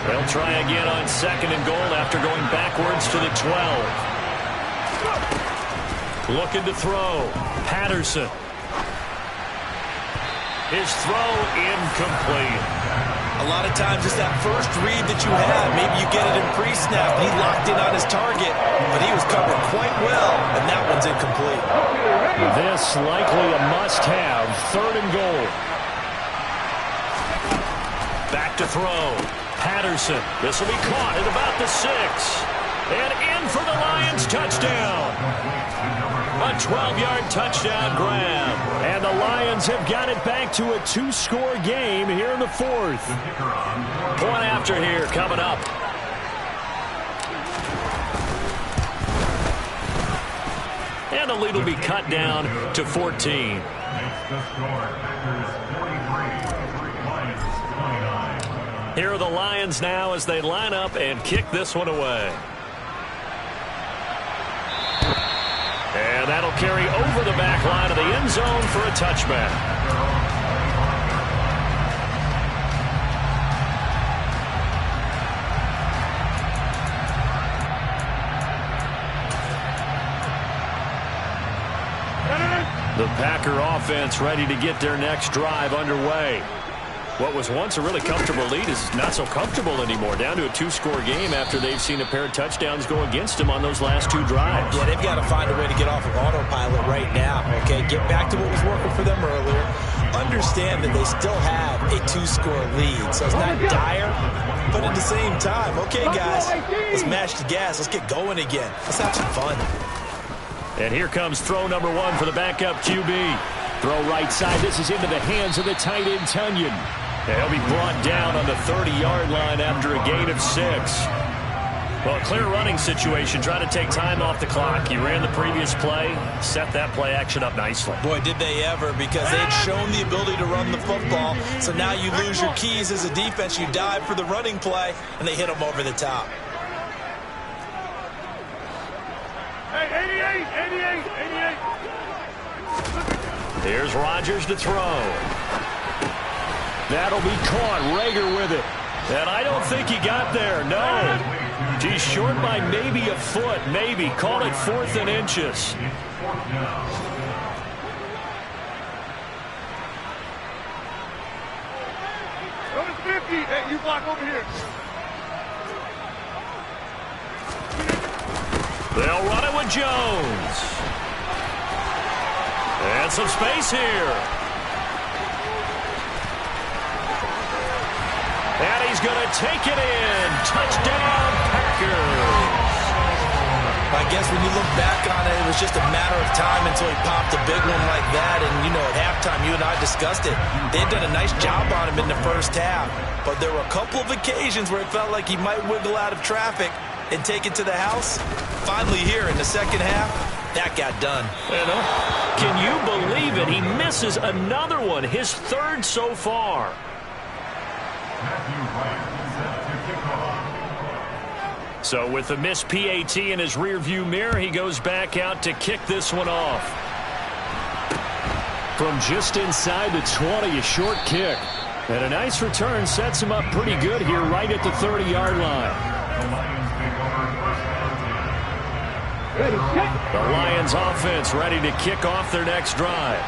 They'll try again on 2nd and goal after going backwards to the 12. Looking to throw. Patterson. His throw incomplete. A lot of times it's that first read that you have. Maybe you get it in pre-snap. He locked in on his target. but he was covered quite well, and that one's incomplete. This likely a must-have. 3rd and goal. Back to throw. Patterson. This will be caught at about the 6. And in for the Lions touchdown. A 12-yard touchdown grab. And the Lions have got it back to a 2-score game here in the 4th. Point after here coming up. And the lead will be cut down to 14. Here are the Lions now as they line up and kick this one away. And that'll carry over the back line of the end zone for a touchback. The Packer offense ready to get their next drive underway. What was once a really comfortable lead is not so comfortable anymore. Down to a 2-score game after they've seen a pair of touchdowns go against them on those last 2 drives. Yeah, they've got to find a way to get off of autopilot right now, okay? Get back to what was working for them earlier. Understand that they still have a 2-score lead, so it's not dire, but at the same time, okay, guys, let's mash the gas. Let's get going again. Let's have some fun. And here comes throw number 1 for the backup QB. Throw right side. This is into the hands of the tight end, Tunyon. And he'll be brought down on the 30-yard line after a gain of 6. Well, clear running situation. Trying to take time off the clock. He ran the previous play, set that play action up nicely. Boy, did they ever, because they'd shown the ability to run the football. So now you lose your keys as a defense. You dive for the running play, and they hit them over the top. Hey, 88. Here's Rodgers to throw. That'll be caught. Rager with it. And I don't think he got there. No. He's short by maybe a foot. Maybe. Call it 4th and inches. Number 50. Hey, you block over here. They'll run it with Jones. And some space here. And he's going to take it in. Touchdown, Packers. I guess when you look back on it, it was just a matter of time until he popped a big one like that. And, you know, at halftime, you and I discussed it. They had done a nice job on him in the first half. But there were a couple of occasions where it felt like he might wiggle out of traffic and take it to the house. Finally here in the second half, that got done. Can you believe it? He misses another one, his 3rd so far. So with the missed PAT in his rearview mirror, he goes back out to kick this one off. From just inside the 20, a short kick. And a nice return sets him up pretty good here right at the 30-yard line. The Lions offense ready to kick off their next drive.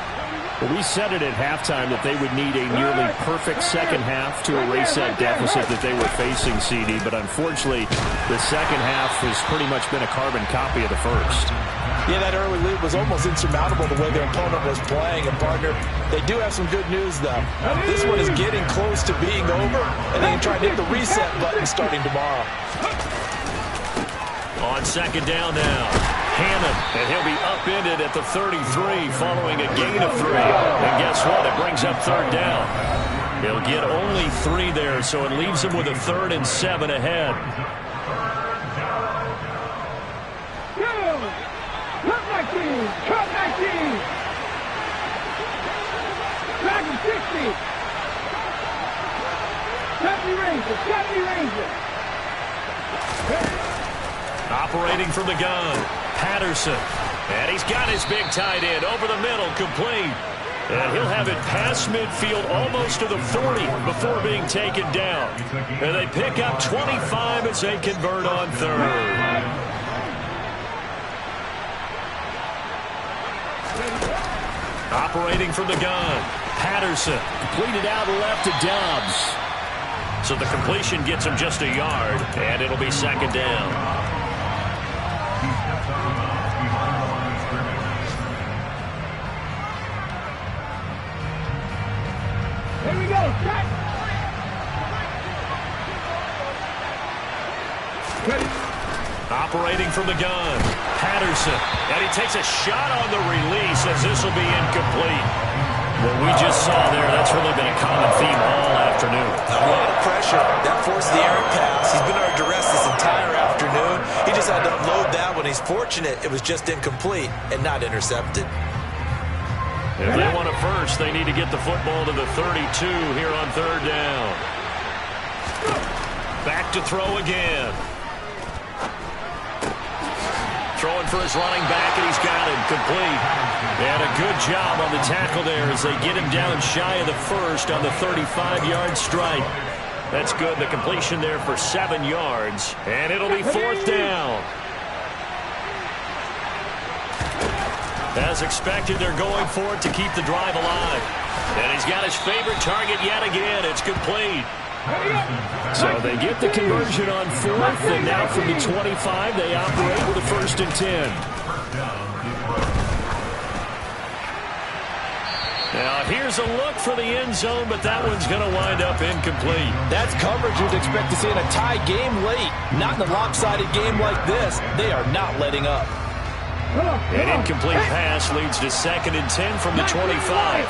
Well, we said it at halftime that they would need a nearly perfect second half to erase that deficit that they were facing, CD. But unfortunately, the second half has pretty much been a carbon copy of the first. Yeah, that early lead was almost insurmountable the way their opponent was playing. And, partner, they do have some good news, though. This one is getting close to being over, and they can try to hit the reset button starting tomorrow. On second down now, Hammond, and he'll be upended at the 33 following a gain of 3. And guess what? It brings up 3rd down. He'll get only 3 there, so it leaves him with a 3rd and 7 ahead. Cut 19. Back to 60. 70 Rangers. Operating from the gun, Patterson. And he's got his big tight end over the middle, complete. And he'll have it past midfield almost to the 40 before being taken down. And they pick up 25 as they convert on 3rd. Operating from the gun, Patterson. Completed out left to Dobbs. So the completion gets him just a yard, and it'll be 2nd down. Operating from the gun, Patterson, and he takes a shot on the release as this will be incomplete. What we just saw there, that's really been a common theme all afternoon. A lot of pressure. That forced the errant pass. He's been under duress this entire afternoon. He just had to unload that one. He's fortunate it was just incomplete and not intercepted. If they want a first, they need to get the football to the 32 here on third down. Back to throw again. Throwing for his running back, and he's got him complete. And a good job on the tackle there as they get him down shy of the first on the 35-yard strike. That's good. The completion there for 7 yards. And it'll be fourth down. As expected, they're going for it to keep the drive alive. And he's got his favorite target yet again. It's complete. So they get the conversion on fourth, and now from the 25, they operate with a 1st and 10. Now here's a look for the end zone, but that one's going to wind up incomplete. That's coverage you'd expect to see in a tie game late. Not in a lopsided game like this. They are not letting up. An incomplete pass leads to 2nd and 10 from the 25.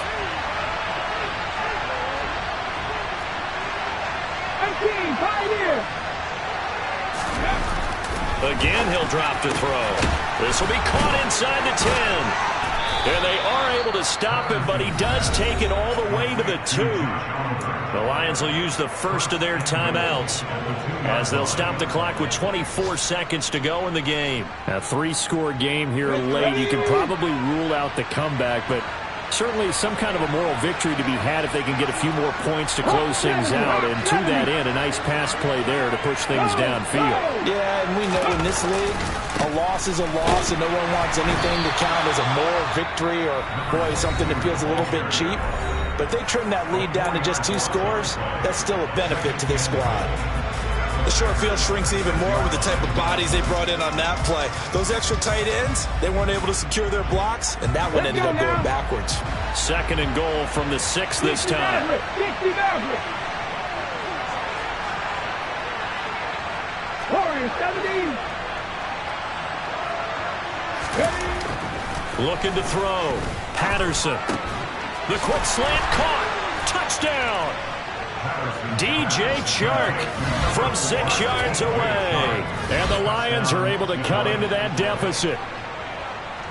Again, he'll drop to throw. This will be caught inside the 10. And they are able to stop him, but he does take it all the way to the 2. The Lions will use the first of their timeouts as they'll stop the clock with 24 seconds to go in the game. A 3-score game here late. You can probably rule out the comeback, but certainly some kind of a moral victory to be had if they can get a few more points to close things out. And to that end, a nice pass play there to push things downfield. Yeah, and we know in this league, a loss is a loss, and no one wants anything to count as a moral victory or, boy, something that feels a little bit cheap. But if they trim that lead down to just 2 scores, that's still a benefit to this squad. The short field shrinks even more with the type of bodies they brought in on that play. Those extra tight ends, they weren't able to secure their blocks, and that one ended up going backwards. 2nd and goal from the 6 this time. Looking to throw. Patterson. The quick slant caught. Touchdown. DJ Chark from 6 yards away. And the Lions are able to cut into that deficit.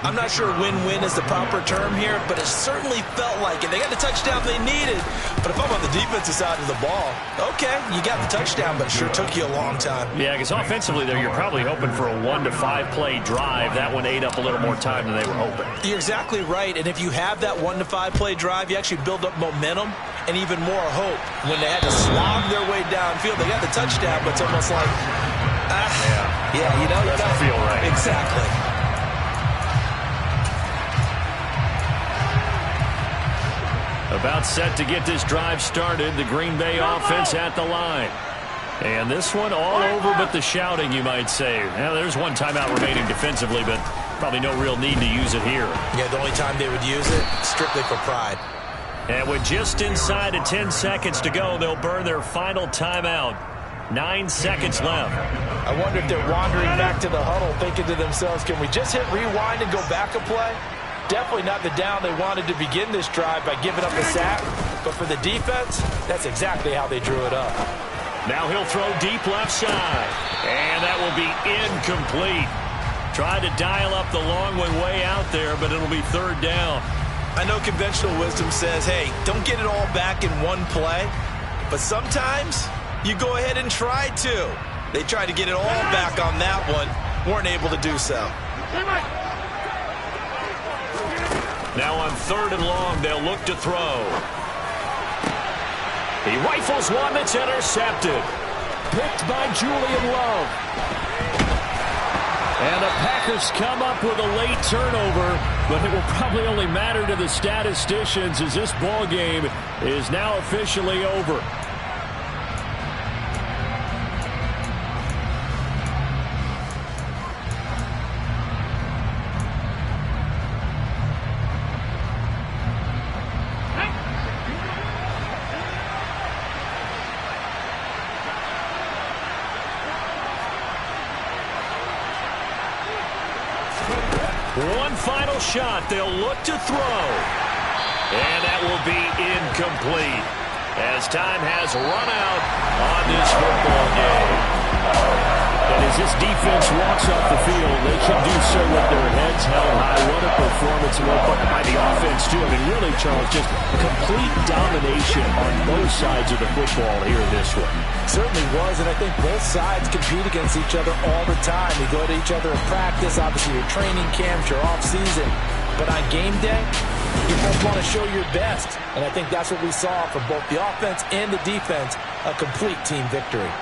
I'm not sure win-win is the proper term here, but it certainly felt like it. They got the touchdown they needed. But if I'm on the defensive side of the ball, okay, you got the touchdown, but it sure took you a long time. Yeah, because offensively there, you're probably hoping for a 1 to 5 play drive. That one ate up a little more time than they were hoping. You're exactly right, and if you have that 1 to 5 play drive, you actually build up momentum and even more hope. When they had to slog their way downfield, they got the touchdown, but it's almost like, yeah, you know, doesn't feel right. Exactly. About set to get this drive started. The Green Bay offense at the line. And this one all over but the shouting, you might say. Now, there's one timeout remaining defensively, but probably no real need to use it here. Yeah, the only time they would use it, strictly for pride. And with just inside of 10 seconds to go, they'll burn their final timeout. 9 seconds left. I wonder if they're wandering back to the huddle thinking to themselves, can we just hit rewind and go back a play? Definitely not the down they wanted to begin this drive by giving up a sack. But for the defense, that's exactly how they drew it up. Now he'll throw deep left side. And that will be incomplete. Tried to dial up the long one way out there, but it'll be 3rd down. I know conventional wisdom says, hey, don't get it all back in one play. But sometimes you go ahead and try to. They tried to get it all back on that one. Weren't able to do so. Now on 3rd and long, they'll look to throw. He rifles one that's intercepted. Picked by Julian Love. And the Packers come up with a late turnover, but it will probably only matter to the statisticians as this ball game is now officially over. One final shot. They'll look to throw. And that will be incomplete as time has run out on this football game. And as this defense walks off the field, they can do so with their heads held high. What a performance by the offense, too. I mean, really, Charles, just complete domination on both sides of the football here in this one. Certainly was, and I think both sides compete against each other all the time. You go to each other in practice, obviously your training camps, your off-season. But on game day, you both want to show your best. And I think that's what we saw from both the offense and the defense, a complete team victory.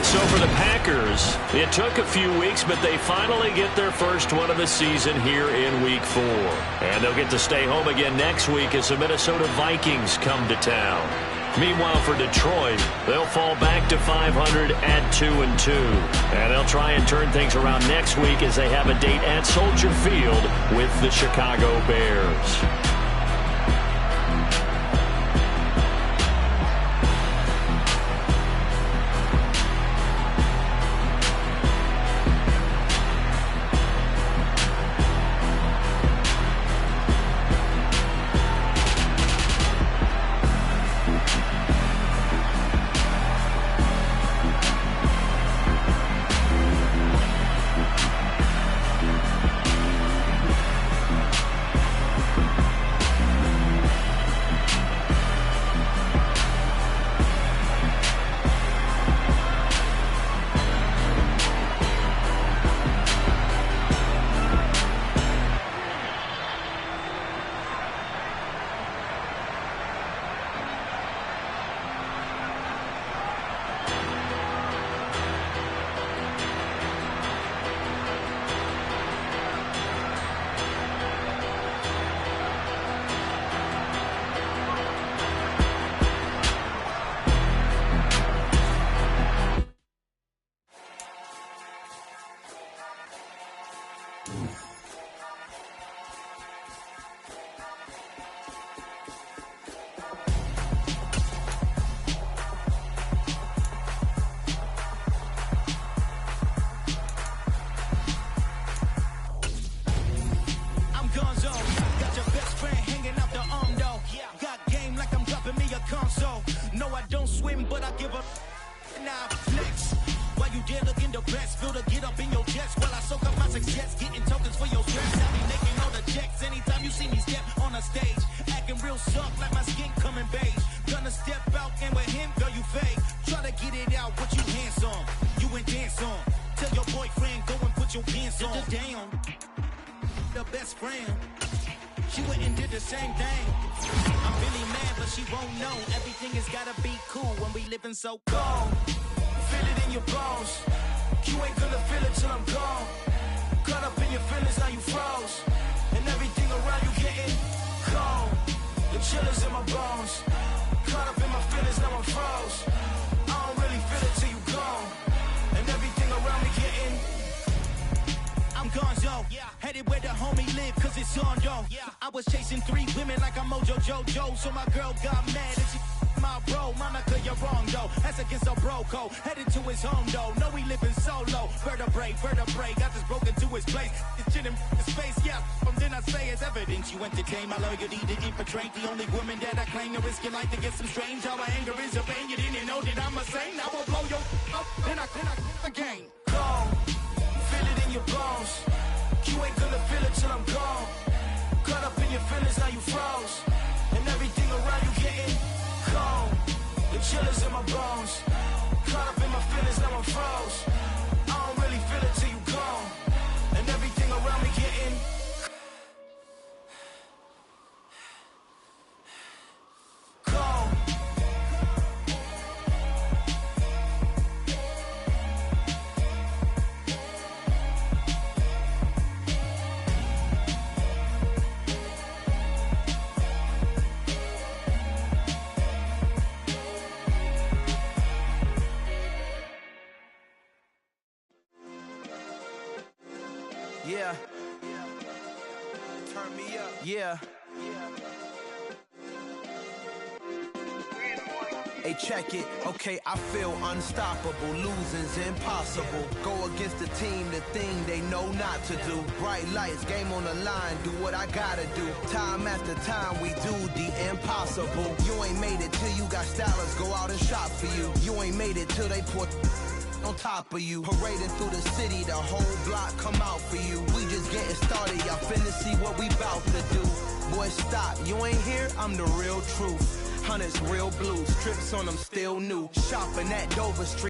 So for the Packers, it took a few weeks, but they finally get their first one of the season here in Week 4. And they'll get to stay home again next week as the Minnesota Vikings come to town. Meanwhile, for Detroit, they'll fall back to 500 at 2-2. And they'll try and turn things around next week as they have a date at Soldier Field with the Chicago Bears. So cold, feel it in your bones. You ain't gonna feel it till I'm gone. Caught up in your feelings, now you froze. And everything around you getting cold. The chill is in my bones. Caught up in my feelings, now I'm froze. I don't really feel it till you gone. And everything around me getting. I'm gonzo, headed where the homie live, cause it's on though. I was chasing 3 women like I'm Mojo Jojo, so my girl got mad and she my bro, Monica, you're wrong though. That's against a bro code. Headed to his home though. No, he living solo. Vertebrae, got this broken to his place. It's chin in his face, yeah. From then I say it's evidence you entertain my loyalty to infiltrate. The only woman that I claim to risk your life to get some strange. How my anger is a pain. You didn't know that I'm a saint. I will blow your up. Then I again. Gone. Feel it in your bones. You ain't gonna feel it till I'm gone. Caught up in your feelings, now you froze. And everything around you getting cold. The chill is in my bones. Caught up in my feelings, now I'm froze. I don't really feel it till you gone. And everything around me getting cold. Yeah. Turn me up. Yeah. Hey, check it, okay, I feel unstoppable. Losing's impossible. Go against the team, the thing they know not to do. Bright lights, game on the line, do what I gotta do. Time after time, we do the impossible. You ain't made it till you got stylers go out and shop for you. You ain't made it till they put on top of you. Parading through the city, the whole block come out for you. We just getting started, y'all finna see what we bout to do. Boy, stop, you ain't here, I'm the real truth. Hunters, real blue, strips on them still new. Shopping at Dover Street.